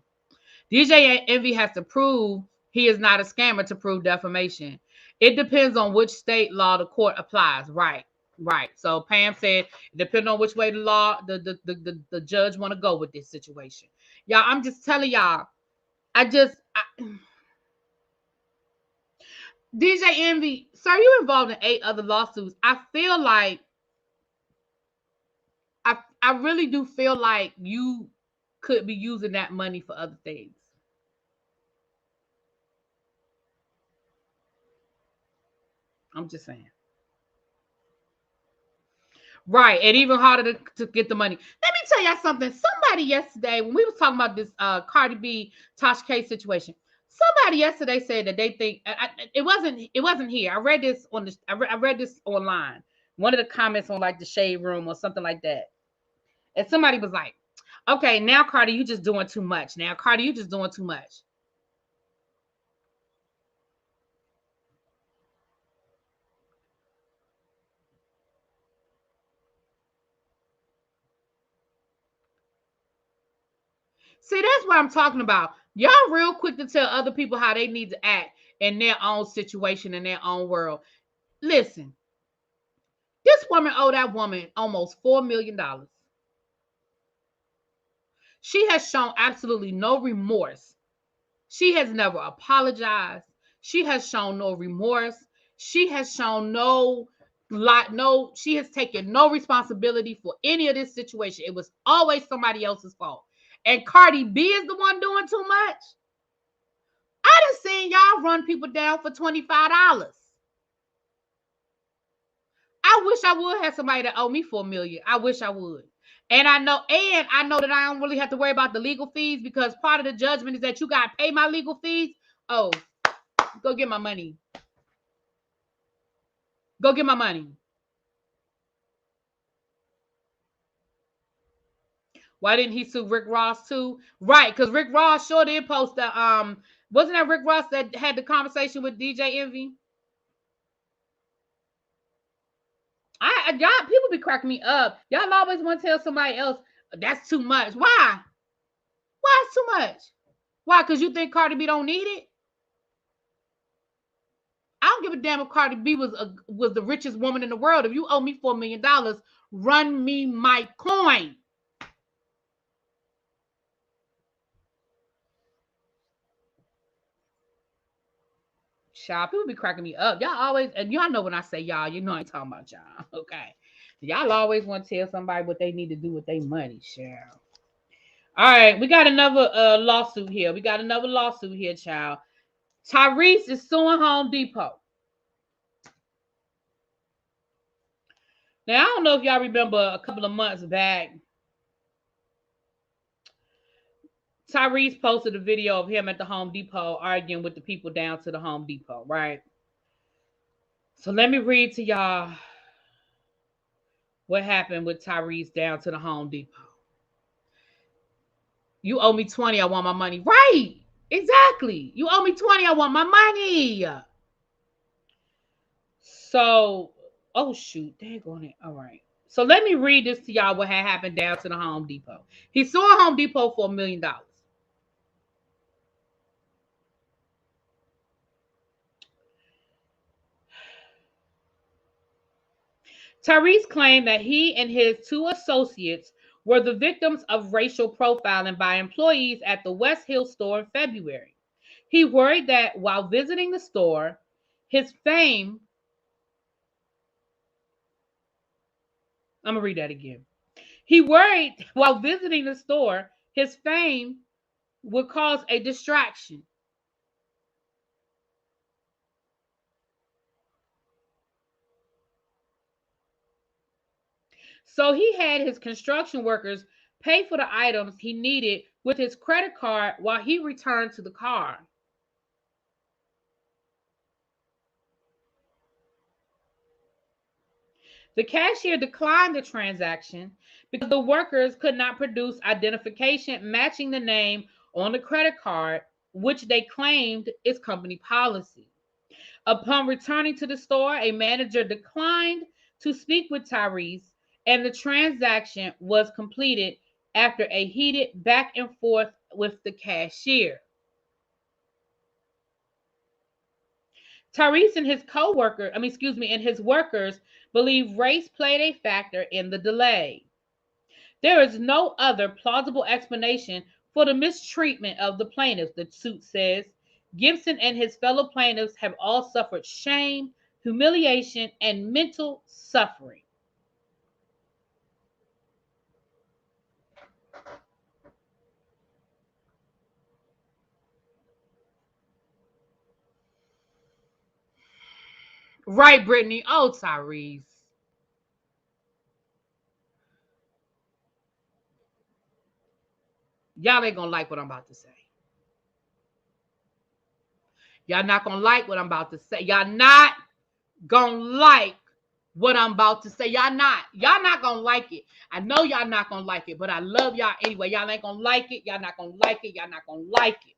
DJ Envy has to prove he is not a scammer to prove defamation. It depends on which state law the court applies. Right. Right. So Pam said, depending on which way the judge want to go with this situation. Y'all, I'm just telling y'all, DJ Envy, sir, you involved in 8 other lawsuits. I feel like I really do feel like you could be using that money for other things. I'm just saying. Right, and even harder to get the money. Let me tell y'all something. Somebody yesterday, when we was talking about this Cardi B Tosh K situation, somebody yesterday said that they think it wasn't here. I read this on the I read this online. One of the comments on like the shade room or something like that, and somebody was like, "Okay, now Cardi, you just doing too much. Now Cardi, you just doing too much." See, that's what I'm talking about. Y'all real quick to tell other people how they need to act in their own situation, in their own world. Listen, this woman owed that woman almost $4 million. She has shown absolutely no remorse. She has never apologized. She has shown no remorse. She has shown she has taken no responsibility for any of this situation. It was always somebody else's fault. And Cardi B is the one doing too much. I done seen y'all run people down for $25. I wish I would have somebody that owe me $4 million. I wish I would. And I know that I don't really have to worry about the legal fees because part of the judgment is that you gotta pay my legal fees. Oh, go get my money. Go get my money. Why didn't he sue Rick Ross too? Right, because Rick Ross sure did post the wasn't that Rick Ross that had the conversation with DJ Envy? Y'all people be cracking me up. Y'all always want to tell somebody else that's too much. Why? Why is too much? Why? Because you think Cardi B don't need it? I don't give a damn if Cardi B was the richest woman in the world. If you owe me $4 million, run me my coin. Y'all, people be cracking me up. Y'all always, and y'all know when I say y'all, you know I ain't talking about y'all. Okay. Y'all always want to tell somebody what they need to do with their money, Cheryl. All right, we got another lawsuit here. Child. Tyrese is suing Home Depot. Now, I don't know if y'all remember a couple of months back, Tyrese posted a video of him at the Home Depot arguing with the people down to the Home Depot, right? So let me read to y'all what happened with Tyrese down to the Home Depot. You owe me 20, I want my money. Right. Exactly. You owe me 20, I want my money. So, oh shoot, dang on it. All right. So let me read this to y'all what had happened down to the Home Depot. He sued Home Depot for $1 million. Tyrese claimed that he and his 2 associates were the victims of racial profiling by employees at the West Hill store in February. He worried that while visiting the store, his fame. I'm going to read that again. He worried while visiting the store, his fame would cause a distraction. So he had his construction workers pay for the items he needed with his credit card while he returned to the car. The cashier declined the transaction because the workers could not produce identification matching the name on the credit card, which they claimed is company policy. Upon returning to the store, a manager declined to speak with Tyrese, and the transaction was completed after a heated back and forth with the cashier. Tyrese and his and his workers believe race played a factor in the delay. There is no other plausible explanation for the mistreatment of the plaintiffs, the suit says. Gibson and his fellow plaintiffs have all suffered shame, humiliation, and mental suffering. Right, Brittany? Oh, Tyrese. Y'all ain't gonna like what I'm about to say. Y'all not gonna like what I'm about to say. Y'all not gonna like what I'm about to say. Y'all not gonna like it. I know y'all not gonna like it, but I love y'all anyway. Y'all ain't gonna like it. Y'all not gonna like it. Y'all not gonna like it.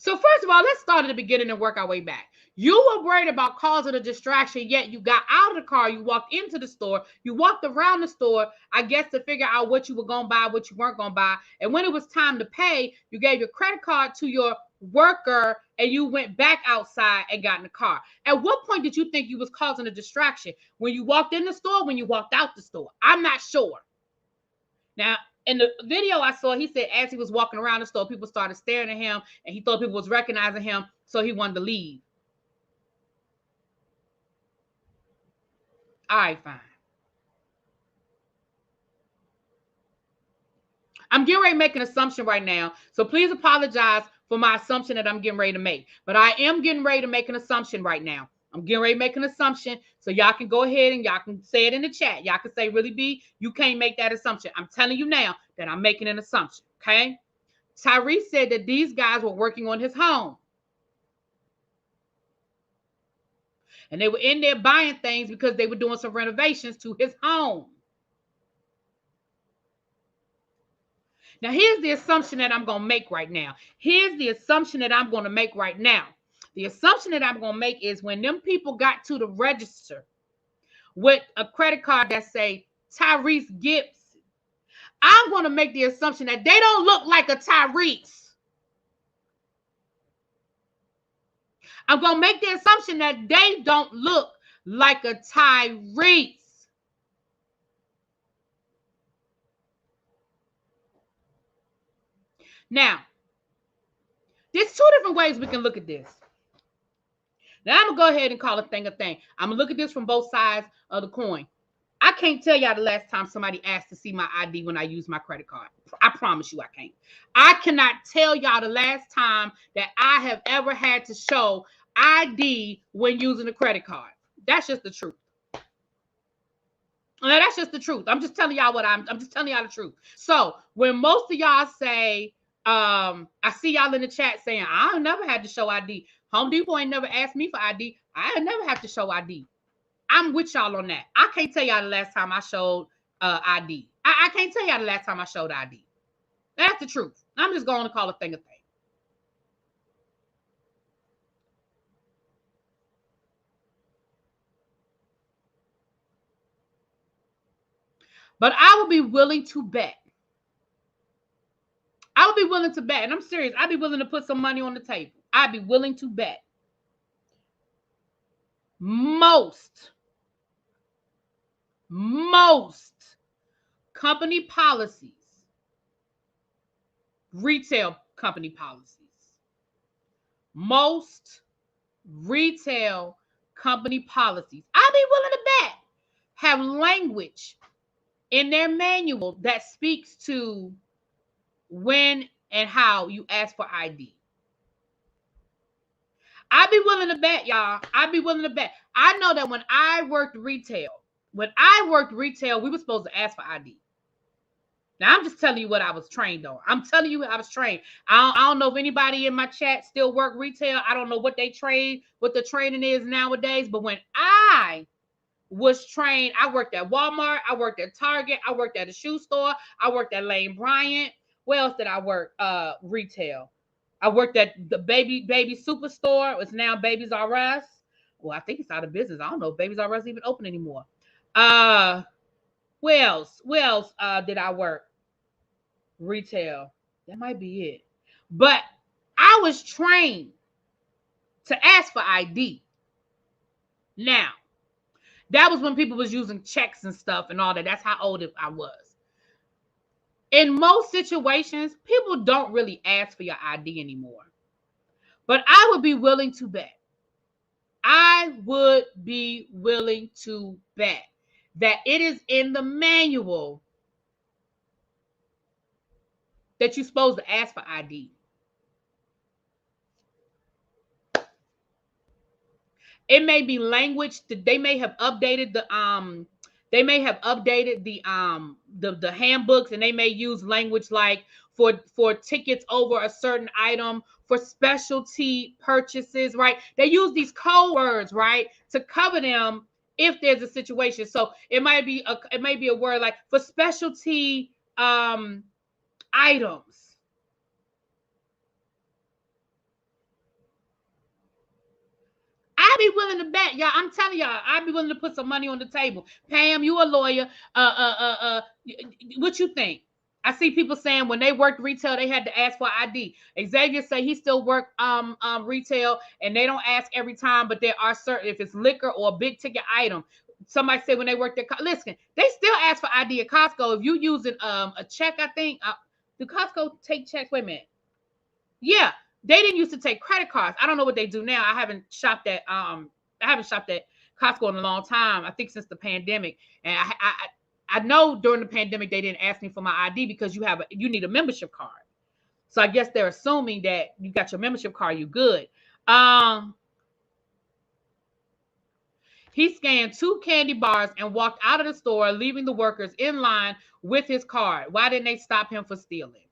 So first of all, let's start at the beginning and work our way back. You were worried about causing a distraction, yet you got out of the car, you walked into the store, you walked around the store, I guess to figure out what you were going to buy, what you weren't going to buy. And when it was time to pay, you gave your credit card to your worker and you went back outside and got in the car. At what point did you think you was causing a distraction? When you walked in the store, when you walked out the store? I'm not sure. Now, in the video I saw, he said as he was walking around the store, people started staring at him and he thought people was recognizing him, so he wanted to leave. All right, fine. I'm getting ready to make an assumption right now, so please apologize for my assumption that I'm getting ready to make. But I am getting ready to make an assumption right now. I'm getting ready to make an assumption, so y'all can go ahead and y'all can say it in the chat. Y'all can say, really, B, you can't make that assumption. I'm telling you now that I'm making an assumption, okay? Tyrese said that these guys were working on his home. And they were in there buying things because they were doing some renovations to his home. Now, here's the assumption that I'm going to make right now. Here's the assumption that I'm going to make right now. The assumption that I'm going to make is when them people got to the register with a credit card that say Tyrese Gibson, I'm going to make the assumption that they don't look like a Tyrese. I'm going to make the assumption that they don't look like a Tyrese. Now, there's two different ways we can look at this. Now, I'm going to go ahead and call a thing a thing. I'm going to look at this from both sides of the coin. I can't tell y'all the last time somebody asked to see my ID when I use my credit card. I promise you I can't. I cannot tell y'all the last time that I have ever had to show ID when using a credit card. That's just the truth. Now, that's just the truth. I'm just telling y'all I'm just telling y'all the truth. So when most of y'all say, I see y'all in the chat saying, I never had to show ID. Home Depot ain't never asked me for ID. I never have to show ID. I'm with y'all on that. I can't tell y'all the last time I showed ID. I can't tell y'all the last time I showed ID. That's the truth. I'm just going to call a thing a thing. But I would be willing to bet. I would be willing to bet, and I'm serious. I'd be willing to put some money on the table. I'd be willing to bet. Most company policies, retail company policies, most retail company policies, I'd be willing to bet, have language in their manual that speaks to when and how you ask for ID. I'd be willing to bet, y'all. I'd be willing to bet. I know that when I worked retail, we were supposed to ask for ID. Now, I'm just telling you what I was trained on. I'm telling you I was trained. I don't know if anybody in my chat still work retail. I don't know what they trade, what the training is nowadays. But when I was trained, I worked at Walmart, I worked at Target, I worked at a shoe store, I worked at Lane Bryant. Where else did I work? Retail. I worked at the baby superstore. It's now Babies R Us. Well, I think it's out of business. I don't know if Babies R Us even open anymore. Where else? Where else did I work? Retail. That might be it. But I was trained to ask for ID. Now, that was when people was using checks and stuff and all that. That's how old I was. In most situations, people don't really ask for your ID anymore. But I would be willing to bet. I would be willing to bet that it is in the manual that you're supposed to ask for ID. It may be language that they may have updated the handbooks, and they may use language like for tickets over a certain item, for specialty purchases, right? They use these code words, right, to cover them if there's a situation. So it might be a word like for specialty items. I'd be willing to bet, y'all. I'm telling y'all, I'd be willing to put some money on the table. Pam, you a lawyer. What you think? I see people saying when they worked retail, they had to ask for ID. Xavier say he still work retail, and they don't ask every time, but there are certain, if it's liquor or a big ticket item. Somebody said when they worked at, listen, they still ask for ID at Costco. If you using a check, I think, do Costco take checks? Wait a minute. Yeah, they didn't used to take credit cards. I don't know what they do now. I haven't shopped at Costco in a long time. I think since the pandemic. And I know during the pandemic they didn't ask me for my ID because you need a membership card. So I guess they're assuming that you got your membership card, you good. He scanned 2 candy bars and walked out of the store, leaving the workers in line with his card. Why didn't they stop him for stealing?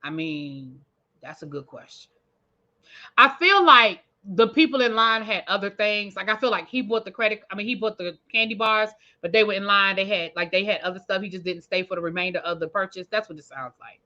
I mean, that's a good question. I feel like the people in line had other things. Like, I feel like he bought the candy bars, but they were in line. They had other stuff. He just didn't stay for the remainder of the purchase. That's what it sounds like.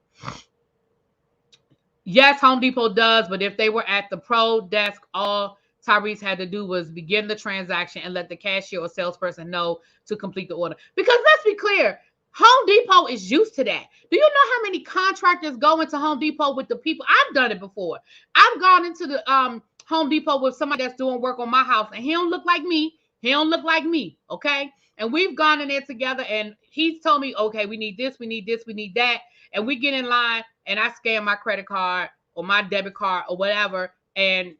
Yes, Home Depot does, but if they were at the pro desk, all Tyrese had to do was begin the transaction and let the cashier or salesperson know to complete the order. Because let's be clear, Home Depot is used to that. Do you know how many contractors go into Home Depot with the people? I've done it before. I've gone into the Home Depot with somebody that's doing work on my house, and he don't look like me. He don't look like me, okay? And we've gone in there together, and he's told me, okay, we need this, we need this, we need that. And we get in line, and I scan my credit card or my debit card or whatever, and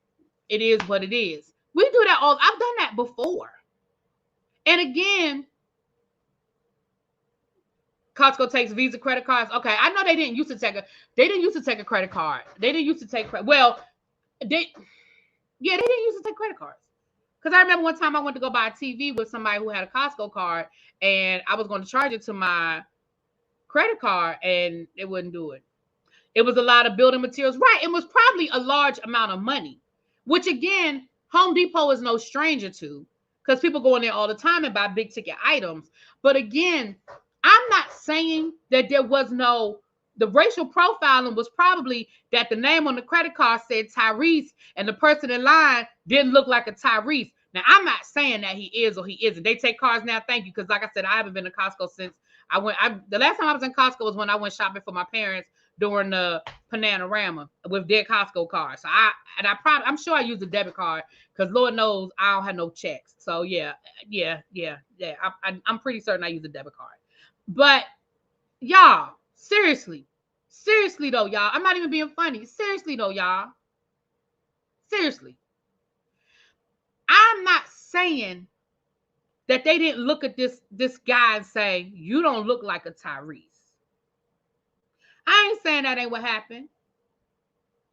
it is what it is. We do that all. I've done that before. And again, Costco takes Visa credit cards. Okay, I know they didn't used to take a credit card. They didn't used to take they didn't used to take credit cards. Because I remember one time I went to go buy a TV with somebody who had a Costco card, and I was going to charge it to my credit card, and it wouldn't do it. It was a lot of building materials. Right, it was probably a large amount of money, which again, Home Depot is no stranger to, because people go in there all the time and buy big ticket items. But again, I'm not saying that there was the racial profiling was probably that the name on the credit card said Tyrese and the person in line didn't look like a Tyrese. Now, I'm not saying that he is or he isn't. They take cards now. Thank you. Because like I said, I haven't been to Costco since the last time I was in Costco was when I went shopping for my parents during the Panorama with their Costco card. So I'm sure I used a debit card because Lord knows I don't have no checks. So yeah. I'm pretty certain I used a debit card. But y'all, seriously though, y'all, I'm not even being funny. Seriously though, y'all. Seriously. I'm not saying that they didn't look at this guy and say, you don't look like a Tyrese. I ain't saying that ain't what happened.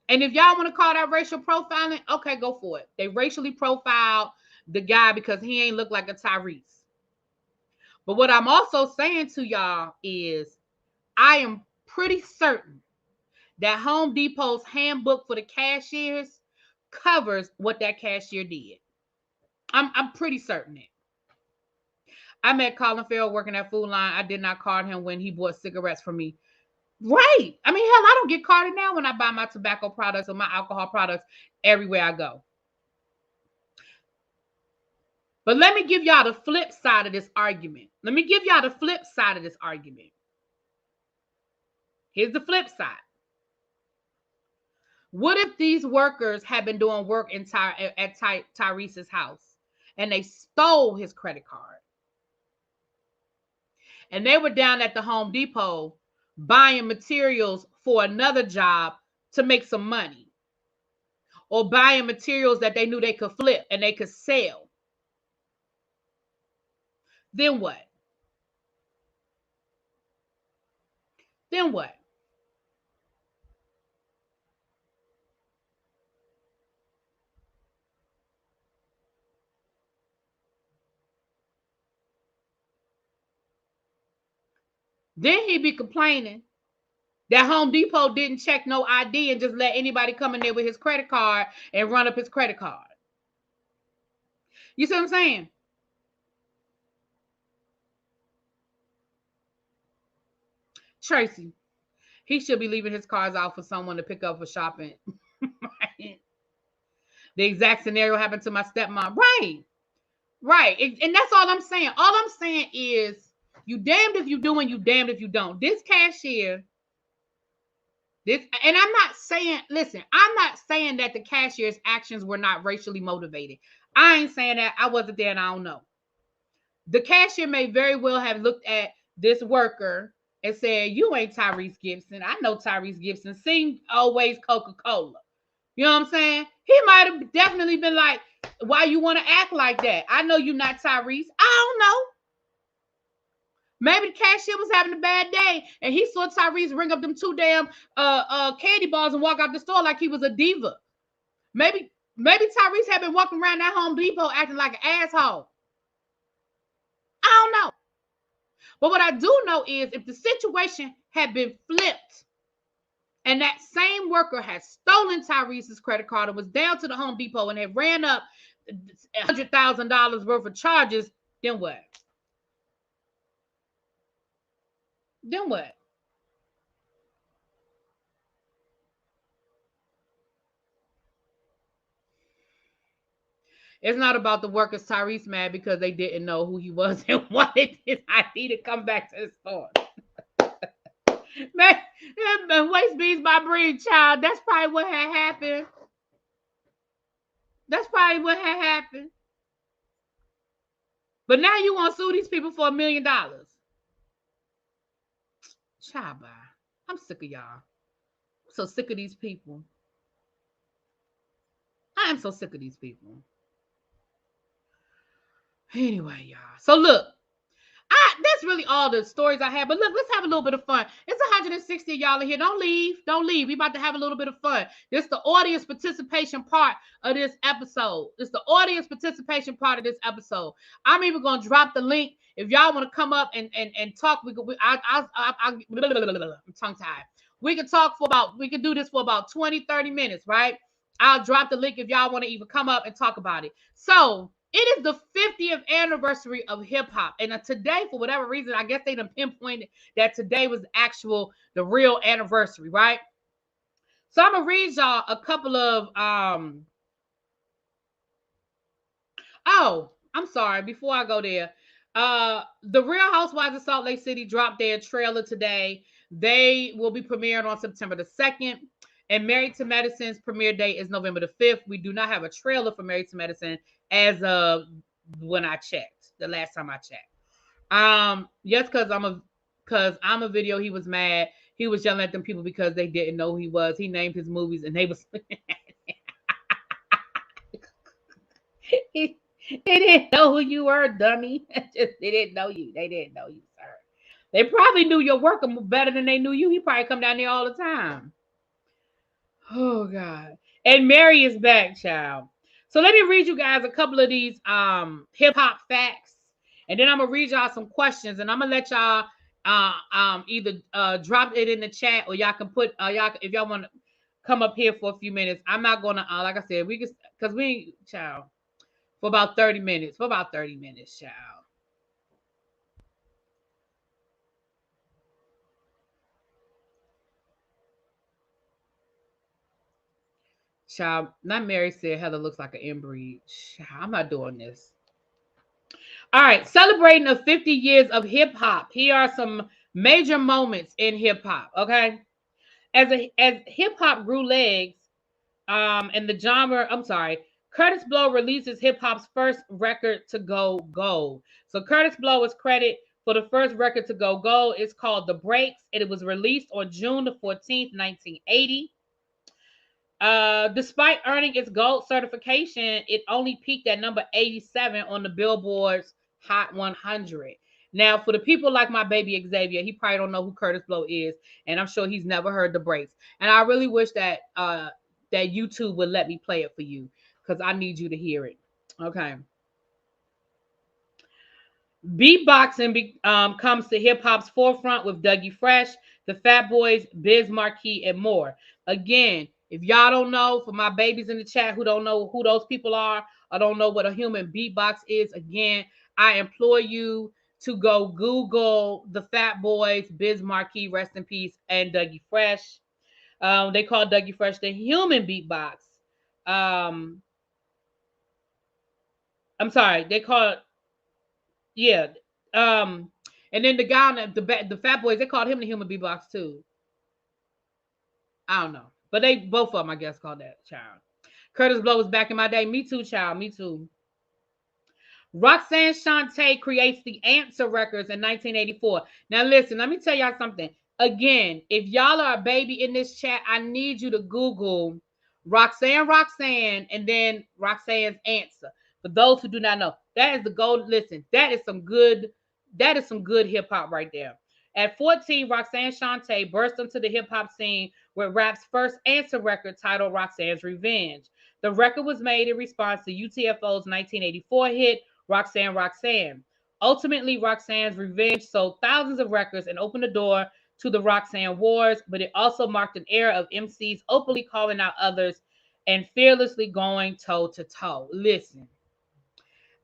And if y'all want to call that racial profiling, okay, go for it. They racially profiled the guy because he ain't look like a Tyrese. But what I'm also saying to y'all is I am pretty certain that Home Depot's handbook for the cashiers covers what that cashier did. I'm pretty certain it. I met Colin Farrell working at Food Line. I did not card him when he bought cigarettes from me. Right. I mean, hell, I don't get carded now when I buy my tobacco products or my alcohol products everywhere I go. But let me give y'all the flip side of this argument. Here's the flip side. What if these workers had been doing work at Tyrese's house and they stole his credit card? And they were down at the Home Depot buying materials for another job to make some money, or buying materials that they knew they could flip and they could sell. Then what? Then what? Then he'd be complaining that Home Depot didn't check no ID and just let anybody come in there with his credit card and run up his credit card. You see what I'm saying? Tracy, he should be leaving his cars out for someone to pick up for shopping. Right. The exact scenario happened to my stepmom. Right. And that's all I'm saying. All I'm saying is you damned if you do and you damned if you don't. This cashier, and I'm not saying, listen, I'm not saying that the cashier's actions were not racially motivated. I ain't saying that. I wasn't there and I don't know. The cashier may very well have looked at this worker and said, you ain't Tyrese Gibson. I know Tyrese Gibson. Sing Always Coca-Cola. You know what I'm saying? He might have definitely been like, why you want to act like that? I know you're not Tyrese. I don't know. Maybe the cashier was having a bad day and he saw Tyrese ring up them 2 damn candy bars and walk out the store like he was a diva. Maybe Tyrese had been walking around that Home Depot acting like an asshole. I don't know. But what I do know is if the situation had been flipped and that same worker had stolen Tyrese's credit card and was down to the Home Depot and had ran up $100,000 worth of charges, then what? Then what? It's not about the workers. Tyrese mad because they didn't know who he was and wanted his ID to come back to the store. Man, waste beans by breed, child. That's probably what had happened. But now you want to sue these people for $1 million. Child, bye. I'm sick of y'all. I'm so sick of these people. I am so sick of these people. Anyway, y'all. So look, that's really all the stories I have. But look, let's have a little bit of fun. It's 160 of y'all in here. Don't leave. We about to have a little bit of fun. This is the audience participation part of this episode. I'm even gonna drop the link if y'all want to come up and talk. I'm tongue tied. We can do this for about 20-30 minutes, right? I'll drop the link if y'all want to even come up and talk about it. So it is the 50th anniversary of hip hop. And today, for whatever reason, I guess they done pinpointed that today was the real anniversary, right? So I'm going to read y'all a couple of, oh, I'm sorry. Before I go there, the Real Housewives of Salt Lake City dropped their trailer today. They will be premiering on September the 2nd. And Married to Medicine's premiere date is November the 5th. We do not have a trailer for Married to Medicine as of when I checked, the last time I checked. Yes, because I'm a video, he was mad. He was yelling at them people because they didn't know who he was. He named his movies and they was they didn't know who you were, dummy. They didn't know you. They didn't know you, sir. They probably knew your work better than they knew you. He probably come down there all the time. Oh, God. And Mary is back, child. So let me read you guys a couple of these hip-hop facts. And then I'm gonna read y'all some questions, and I'm gonna let y'all either drop it in the chat, or y'all can put y'all, if y'all want to come up here for a few minutes. I'm not gonna like I said, we can, because we child for about 30 minutes. Child. Child, not Mary said Heather looks like an inbreed. Child, I'm not doing this. All right, celebrating the 50 years of hip hop. Here are some major moments in hip hop. Okay, as hip hop grew legs, and the genre. I'm sorry. Curtis Blow releases hip hop's first record to go gold. So Curtis Blow is credit for the first record to go gold. It's called The Breaks, and it was released on June the 14th, 1980. Despite earning its gold certification, it only peaked at number 87 on the Billboard's Hot 100. Now, for the people like my baby Xavier, he probably don't know who Curtis Blow is, and I'm sure he's never heard The Breaks. And I really wish that that YouTube would let me play it for you, because I need you to hear it. Okay. Beatboxing comes to hip hop's forefront with Dougie Fresh, the Fat Boys, Biz Markie, and more. Again, if y'all don't know, for my babies in the chat who don't know who those people are, or don't know what a human beatbox is, again, I implore you to go Google the Fat Boys, Biz Markie, rest in peace, and Dougie Fresh. They call Dougie Fresh the human beatbox. Um, I'm sorry, they call it, yeah. Um, and then the guy on the Fat Boys, they called him the human beatbox too. I don't know, but they both of them, I guess, called that child. Curtis Blow was back in my day. Me too, child. Me too. Roxanne Shante creates the Answer Records in 1984. Now, listen, let me tell y'all something. Again, if y'all are a baby in this chat, I need you to Google Roxanne, and then Roxanne's Answer. For those who do not know, that is the gold. Listen, that is some good hip hop right there. At 14, Roxanne Shante burst into the hip hop scene with rap's first Answer record titled Roxanne's Revenge. The record was made in response to UTFO's 1984 hit Roxanne. Ultimately, Roxanne's Revenge sold thousands of records and opened the door to the Roxanne Wars, but it also marked an era of MCs openly calling out others and fearlessly going toe to toe. Listen,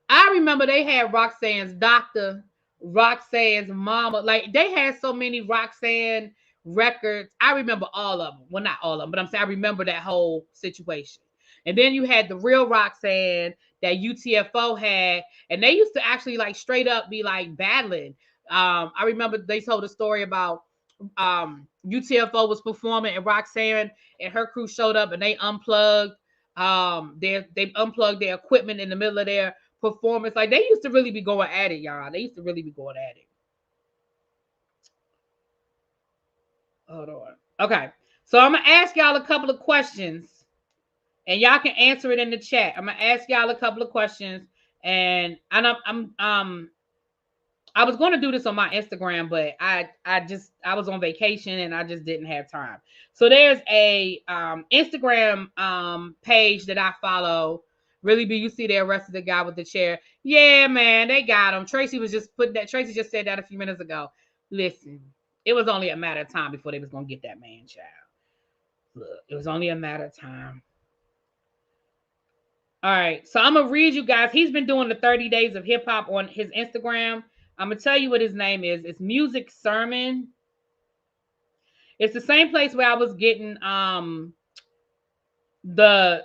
I remember they had Roxanne's doctor, Roxanne's mama. Like, they had so many Roxanne records. I remember all of them. Well, not all of them, but I'm saying I remember that whole situation. And then you had the real Roxanne that UTFO had, and they used to actually like straight up be like battling. I remember they told a story about UTFO was performing and Roxanne and her crew showed up and they unplugged they unplugged their equipment in the middle of their performance. Like, they used to really be going at it, y'all. They used to really be going at it. Hold on. Okay. So I'm gonna ask y'all a couple of questions, and y'all can answer it in the chat. I'm gonna ask y'all a couple of questions, and I was going to do this on my Instagram, but I was on vacation and I just didn't have time. So there's a Instagram page that I follow. Really be, you see, they arrested the guy with the chair. Yeah, man, they got him. Tracy just said that a few minutes ago. Listen, it was only a matter of time before they was gonna get that man, child. Look, it was only a matter of time. All right, so I'm gonna read you guys. He's been doing the 30 days of hip hop on his Instagram. I'm gonna tell you what his name is. It's Music Sermon. It's the same place where I was getting the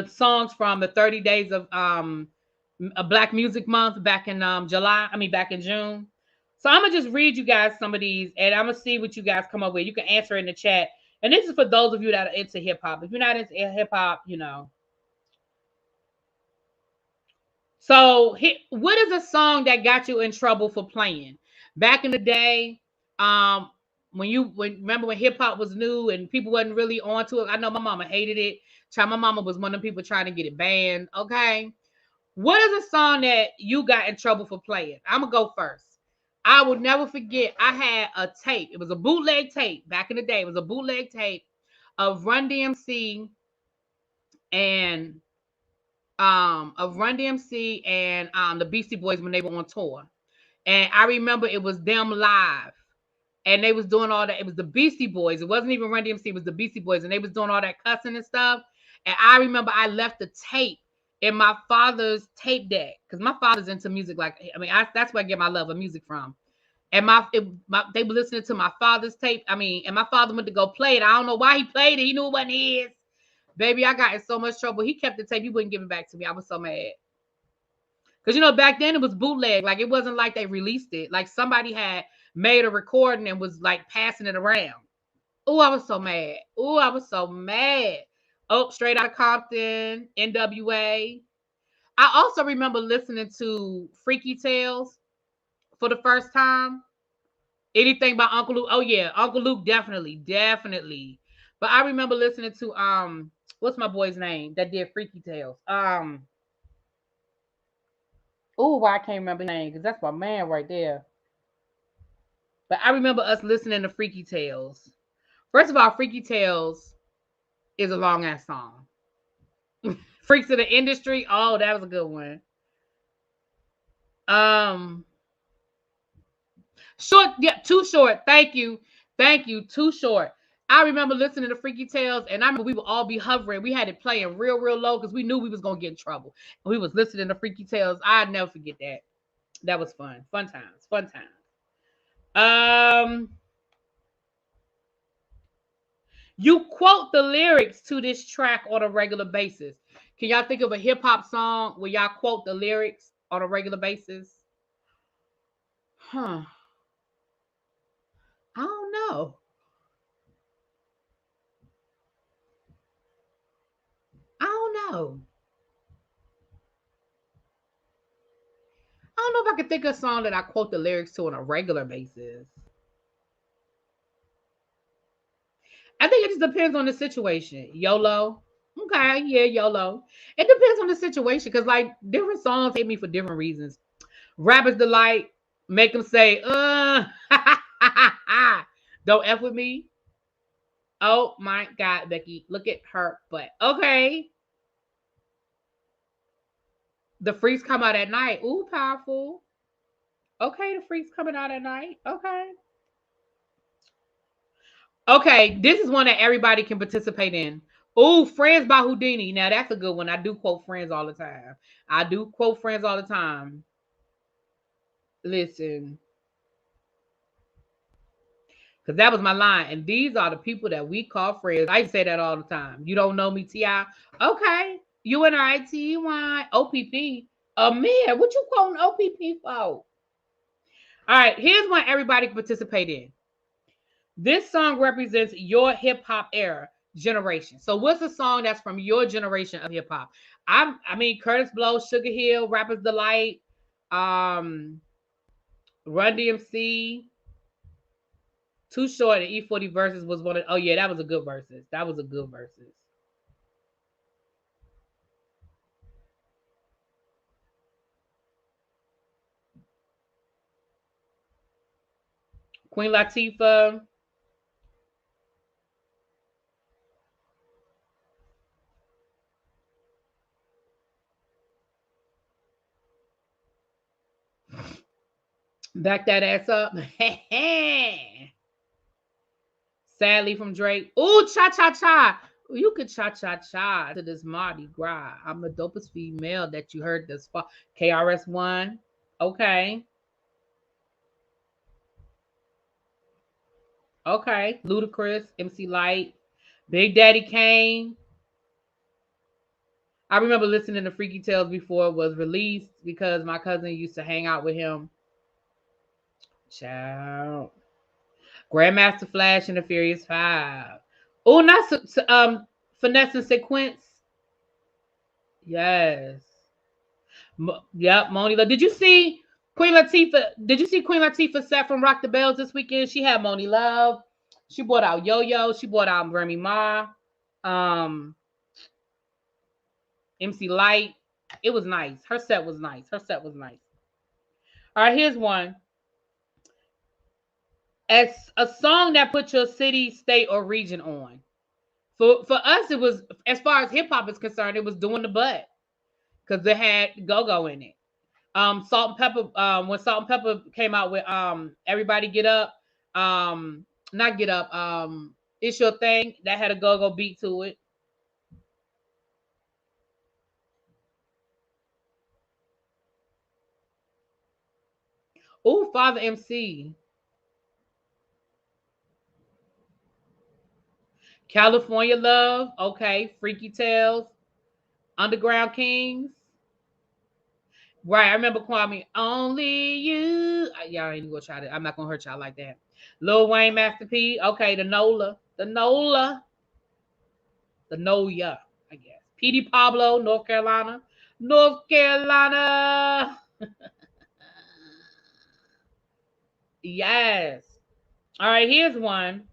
songs from the 30 days of a Black Music Month back in back in June. So I'm gonna just read you guys some of these, and I'm gonna see what you guys come up with. You can answer in the chat. And this is for those of you that are into hip hop. If you're not into hip hop, you know. So, what is a song that got you in trouble for playing? Back in the day, remember when hip hop was new and people wasn't really onto it. I know my mama hated it. My mama was one of the people trying to get it banned. Okay, what is a song that you got in trouble for playing? I'm gonna go first. I would never forget. I had a tape. It was a bootleg tape back in the day. It was a bootleg tape of Run DMC and of Run DMC and the Beastie Boys when they were on tour. And I remember it was them live. And they was doing all that. It was the Beastie Boys. It wasn't even Run DMC. It was the Beastie Boys. And they was doing all that cussing and stuff. And I remember I left the tape in my father's tape deck. Because my father's into music. That's where I get my love of music from. And they were listening to my father's tape. And my father went to go play it. I don't know why he played it. He knew it wasn't his. Baby, I got in so much trouble. He kept the tape. He wouldn't give it back to me. I was so mad. Because, back then it was bootleg. Like, it wasn't like they released it. Like, somebody had made a recording and was, like, passing it around. Oh, I was so mad. Oh, Straight Outta Compton, NWA. I also remember listening to Freaky Tales for the first time. Anything by Uncle Luke. Oh, yeah. Uncle Luke, definitely. But I remember listening to, what's my boy's name that did Freaky Tales? I can't remember his name because that's my man right there. But I remember us listening to Freaky Tales. First of all, Freaky Tales is a long ass song. Freaks of the Industry. Oh, that was a good one. Short. Yeah, Too Short. Thank you. Too Short. I remember listening to Freaky Tales, and I remember we would all be hovering. We had it playing real, real low because we knew we was gonna get in trouble. And we was listening to Freaky Tales. I'd never forget that. That was fun. Fun times. You quote the lyrics to this track on a regular basis. Can y'all think of a hip hop song where y'all quote the lyrics on a regular basis? I don't know. I don't know if I could think of a song that I quote the lyrics to on a regular basis. I think it just depends on the situation. YOLO. Okay, yeah, YOLO. It depends on the situation because, like, different songs hit me for different reasons. Rapper's Delight, make them say, don't F with me. Oh my God, Becky, look at her butt. Okay. The Freaks Come Out at Night. Ooh, powerful. Okay, the Freaks Coming Out at Night. Okay. Okay, this is one that everybody can participate in. Oh, Friends by Houdini. Now that's a good one. I do quote Friends all the time. Listen, because that was my line. And these are the people that we call friends. I say that all the time. You don't know me, T.I. Okay. UNITY, OPP. Man, what you quoting OPP for? All right, here's one everybody can participate in. This song represents your hip hop era generation. So what's a song that's from your generation of hip hop? Curtis Blow, Sugar Hill, Rapper's Delight, Run DMC, Too Short, and E40 Verses was one of. Oh yeah, that was a good verses. Queen Latifah. Back that ass up. Sadly from Drake. Ooh, cha cha cha. You could cha cha cha to this Mardi Gras. I'm the dopest female that you heard this far. KRS-One. Okay. Okay. Ludacris, MC Light, Big Daddy Kane. I remember listening to Freaky Tales before it was released because my cousin used to hang out with him. Ciao. Grandmaster Flash and the Furious Five. Oh, not Finesse and Sequence. Yes. Yep, Moni. Did you see Queen Latifah? Did you see Queen Latifah set from Rock the Bells this weekend? She had Moni Love. She brought out Yo-Yo. She brought out Remy Ma. MC Light. It was nice. Her set was nice. All right, here's one. As a song that put your city, state, or region on. For us, it was, as far as hip hop is concerned, it was Doing the Butt. because it had go-go in it. Salt and Pepper, when Salt and Pepper came out with Everybody Get Up, not Get Up, It's Your Thing, that had a go-go beat to it. Ooh, Father MC. California Love, okay. Freaky Tales, Underground Kings. Right, I remember Kwame. Only you. Y'all ain't gonna try to. I'm not gonna hurt y'all like that. Lil Wayne, Master P. Okay, the Noya, I guess. PD Pablo, North Carolina. North Carolina. Yes. All right, here's one.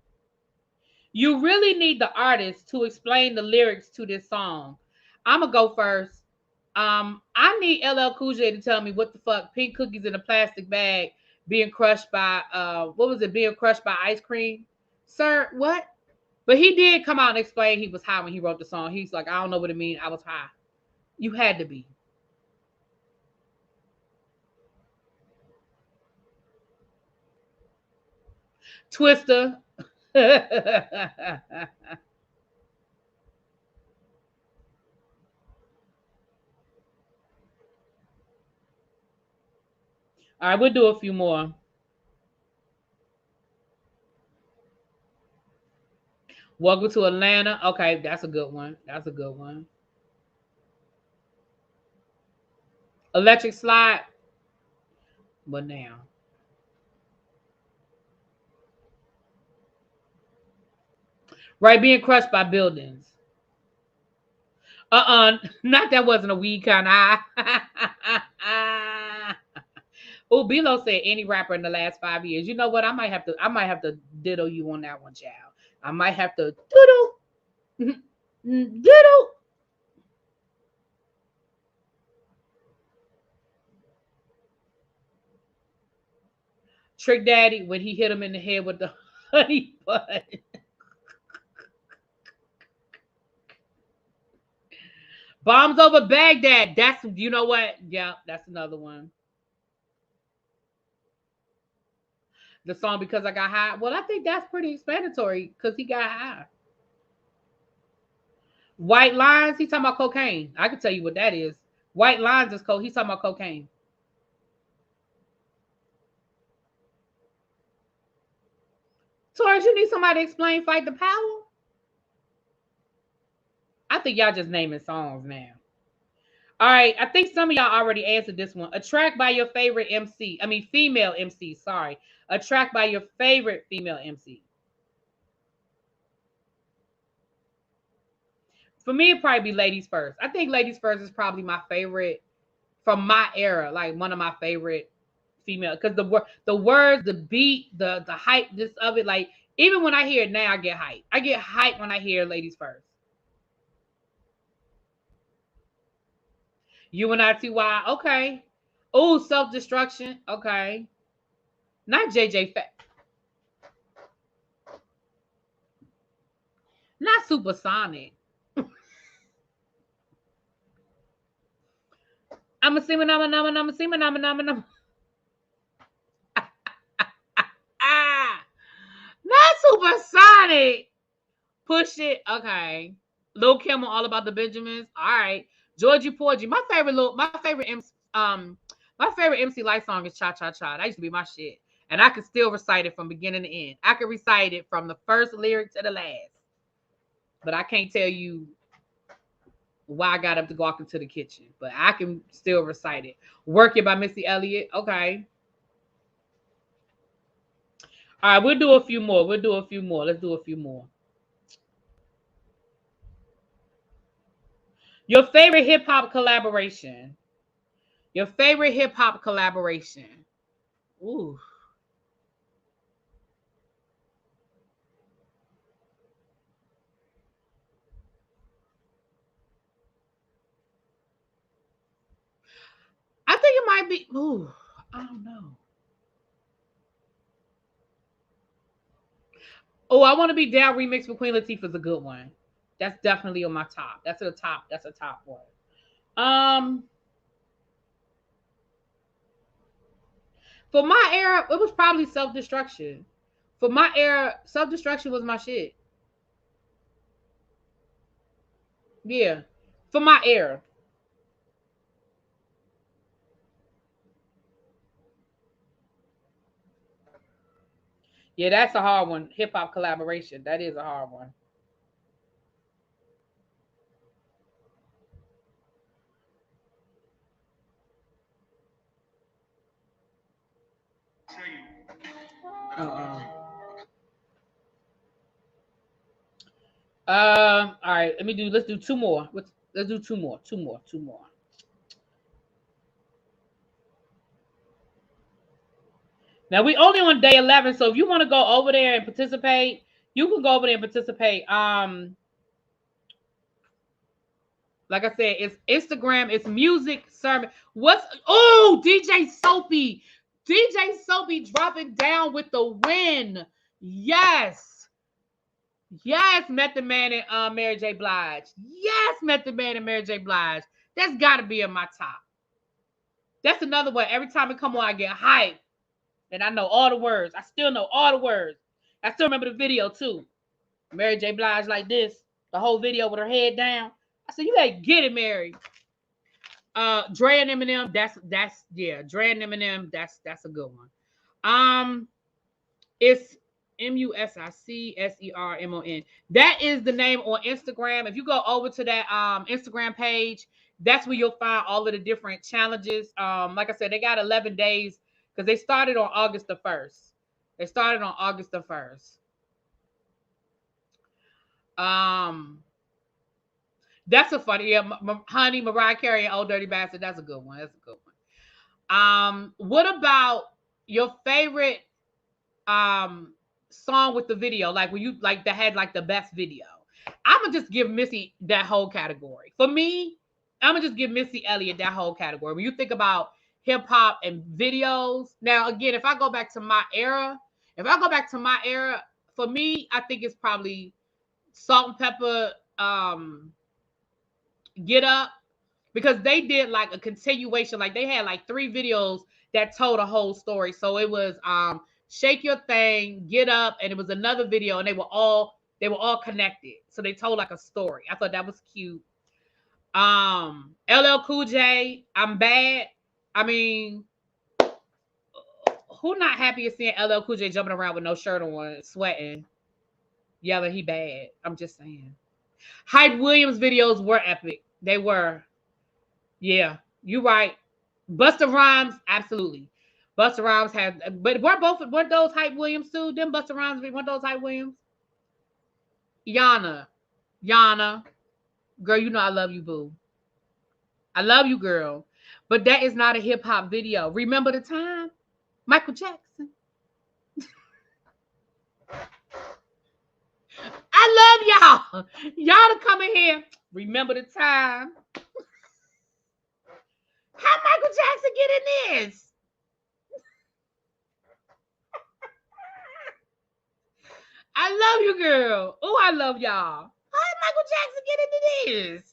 You really need the artist to explain the lyrics to this song. I'm gonna go first. I need LL Cool J to tell me what the fuck pink cookies in a plastic bag being crushed by what was it? Being crushed by ice cream, sir? What? But he did come out and explain he was high when he wrote the song. He's like, I don't know what it means. I was high. You had to be. Twister. All right, we'll do a few more. Welcome to Atlanta. Okay, that's a good one. That's a good one. Electric Slide. But now, right, being crushed by buildings. Not that wasn't a weed kind of eye. Oh, Bilo said any rapper in the last 5 years. You know what? I might have to diddle you on that one, child. I might have to diddle. Diddle. Trick Daddy when he hit him in the head with the honey bun. Bombs over Baghdad. That's you know what? Yeah, that's another one. The song Because I Got High. Well, I think that's pretty explanatory because he got high. White lines, he's talking about cocaine. I can tell you what that is. White lines is coke. He's talking about cocaine. Taurus, you need somebody to explain Fight the Power? I think y'all just naming songs now. All right, I think some of y'all already answered this one. A track by your favorite MC. I mean, female MC. Sorry. A track by your favorite female MC. For me, it'd probably be Ladies First. I think Ladies First is probably my favorite from my era, like one of my favorite female. Because the words, the beat, the hype, this of it, like even when I hear it now, I get hype. I get hype when I hear Ladies First. UNITY, okay. Oh, Self Destruction, okay. Not JJ Fat, not Supersonic. I'm a seaman, I'm a seaman, I'm a ah, not Supersonic. Push it, okay. Lil Kim All About the Benjamins, all right. Georgie Porgy, my favorite MC Light song is Cha Cha Cha. That used to be my shit, and I could still recite it from beginning to end. I could recite it from the first lyric to the last, but I can't tell you why I got up to go walk into the kitchen, but I can still recite it. Work It by Missy Elliott. Okay. All right, we'll do a few more. We'll do a few more. Let's do a few more. Your favorite hip hop collaboration. Your favorite hip hop collaboration. Ooh. I think it might be. Ooh, I don't know. Oh, I want to be down remix with Queen Latifah is a good one. That's definitely on my top. That's a top. That's a top one. For my era, it was probably self-destruction. For my era, self-destruction was my shit. Yeah. For my era. Yeah, that's a hard one. Hip hop collaboration. That is a hard one. Uh-uh. All right. Let's do two more. Let's do two more. Two more. Two more. Now we only on day 11, so if you want to go over there and participate, you can go over there and participate. Like I said, it's Instagram, it's music, sermon. DJ Soapy. DJ Soapy dropping down with the win. Yes. Yes, Method Man and Mary J. Blige. Yes, Method Man and Mary J. Blige. That's gotta be in my top. That's another one. Every time it come on, I get hyped. And I know all the words. I still know all the words. I still remember the video too. Mary J. Blige like this. The whole video with her head down. I said, you gotta get it, Mary. Dre and Eminem, that's yeah. Dre and Eminem, that's a good one. It's MUSICSERMON. That is the name on Instagram. If you go over to that Instagram page, that's where you'll find all of the different challenges. Like I said, they got 11 days because they started on August the 1st. They started on August the 1st. That's a funny, yeah, Honey, Mariah Carey, and Old Dirty Bastard. That's a good one. That's a good one. What about your favorite song with the video? Like when you like that had like the best video. I'm gonna just give Missy that whole category. For me, I'm gonna just give Missy Elliott that whole category. When you think about hip hop and videos, now again, if I go back to my era, for me, I think it's probably Salt and Pepper, Get Up, because they did like a continuation. Like they had like 3 videos that told a whole story. So it was Shake Your Thing, Get Up, and it was another video, and they were all connected. So they told like a story. I thought that was cute. LL Cool J, I'm Bad. I mean, who not happy to seeing LL Cool J jumping around with no shirt on, sweating, yelling he bad? I'm just saying. Hype Williams videos were epic. They were. Yeah, you're right. Busta Rhymes, absolutely. Busta Rhymes had, but weren't those Hype Williams too? Them Busta Rhymes, weren't those Hype Williams? Yana, girl, you know I love you, boo. I love you, girl. But that is not a hip hop video. Remember the time? Michael Jackson. I love y'all. Y'all to come in here. Remember the time? How Michael Jackson get in this? I love you, girl. Oh, I love y'all. How did Michael Jackson get into this?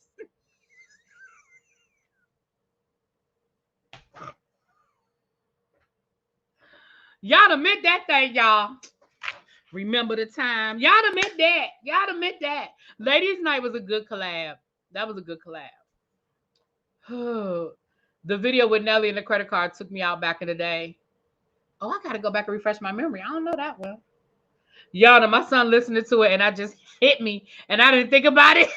Y'all done meant that thing, y'all. Remember the time. Y'all done meant that. Y'all done meant that. Ladies Night was a good collab. That was a good collab. The video with Nelly and the credit card took me out back in the day. Oh, I gotta go back and refresh my memory. I don't know that well. Y'all know my son listening to it and I just hit me and I didn't think about it.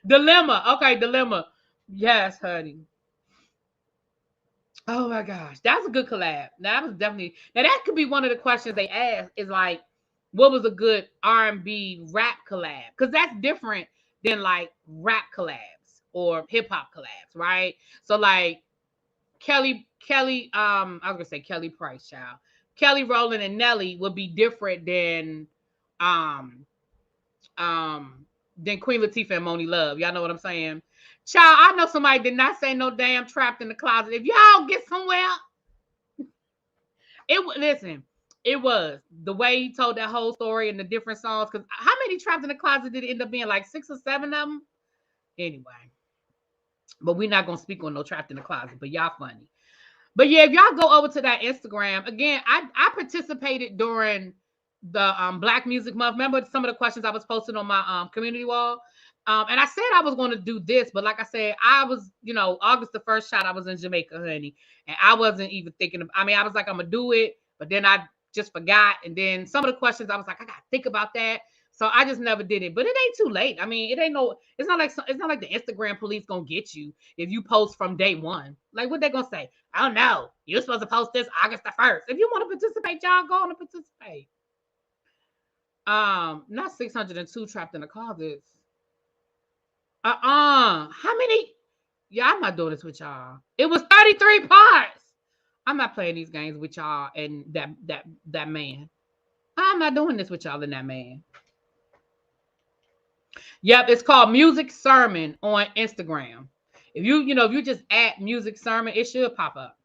Dilemma. Okay, Dilemma. Yes, honey. Oh my gosh. That's a good collab. That was definitely, now that could be one of the questions they asked is like, what was a good R&B rap collab? Because that's different than like rap collabs or hip hop collabs, right? So like I was gonna say Kelly Price, child. Kelly Rowland and Nelly would be different um than Queen Latifah and Moni Love. Y'all know what I'm saying? Child, I know somebody did not say no damn trapped in the closet. If y'all get somewhere, listen, It was the way he told that whole story and the different songs. Because how many Trapped in the Closet did it end up being? Like 6 or 7 of them. Anyway, but we're not gonna speak on no Trapped in the Closet. But y'all funny. But yeah, if y'all go over to that Instagram again, I participated during the Black Music Month. Remember some of the questions I was posting on my community wall. And I said I was going to do this, but like I said, I was, August the 1st shot, I was in Jamaica, honey, and I wasn't even thinking of. I mean, I was like, I'm gonna do it, but then I just forgot. And then some of the questions, I was like, I gotta think about that. So I just never did it. But it ain't too late. I mean, it ain't no. It's not like the Instagram police gonna get you if you post from day one. Like what they gonna say? I don't know. You're supposed to post this August the 1st. If you want to participate, y'all go on and participate. Not 602 trapped in the closets. How many? Yeah, I'm not doing this with y'all. It was 33 parts. I'm not playing these games with y'all and that man. I'm not doing this with y'all and that man. Yep, it's called Music Sermon on Instagram. If you just add Music Sermon, it should pop up.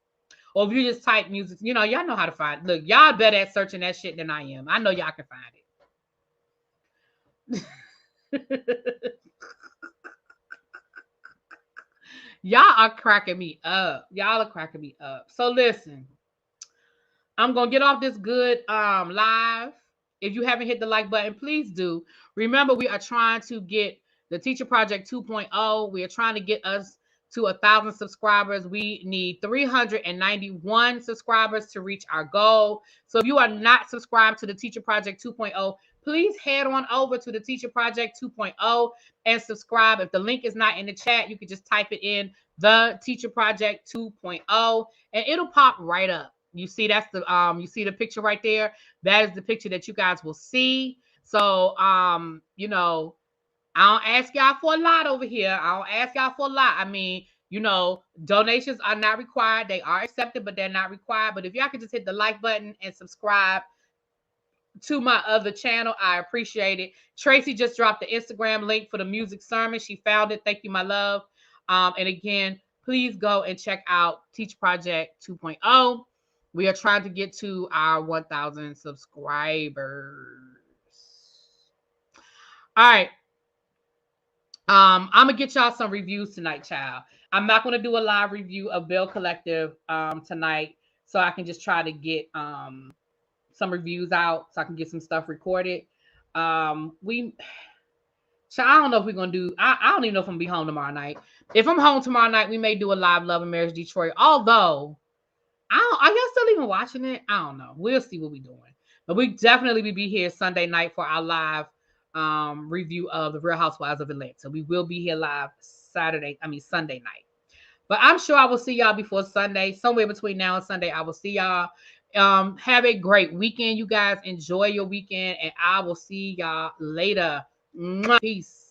Or if you just type music, y'all know how to find. Look, y'all better at searching that shit than I am. I know y'all can find it. Y'all are cracking me up. Y'all are cracking me up. So listen, I'm gonna get off this good live. If you haven't hit the like button, please do. Remember, we are trying to get the Teacher Project 2.0. We are trying to get us to 1,000 subscribers. We need 391 subscribers to reach our goal. So if you are not subscribed to the Teacher Project 2.0, please head on over to the Teacher Project 2.0 and subscribe. If the link is not in the chat, you can just type it in, the Teacher Project 2.0, and it'll pop right up. You see, that's the you see the picture right there. That is the picture that you guys will see. So I don't ask y'all for a lot over here. I don't ask y'all for a lot. I mean, donations are not required. They are accepted, but they're not required. But if y'all could just hit the like button and subscribe to my other channel, I appreciate it. Tracy just dropped the Instagram link for the music sermon. She found it. Thank you, my love. And again, please go and check out Teach Project 2.0. We are trying to get to our 1,000 subscribers. All right. I'm gonna get y'all some reviews tonight, child. I'm not gonna do a live review of Bell Collective tonight, so I can just try to get some reviews out so I can get some stuff recorded. I don't know if we're gonna do. I don't even know if I'm gonna be home tomorrow night. If I'm home tomorrow night, we may do a live Love and Marriage Detroit. Although, are y'all still even watching it? I don't know. We'll see what we're doing. But we definitely will be here Sunday night for our live review of the Real Housewives of Atlanta. We will be here live Sunday night. But I'm sure I will see y'all before Sunday. Somewhere between now and Sunday, I will see y'all. Have a great weekend, you guys. Enjoy your weekend, and I will see y'all later. Peace.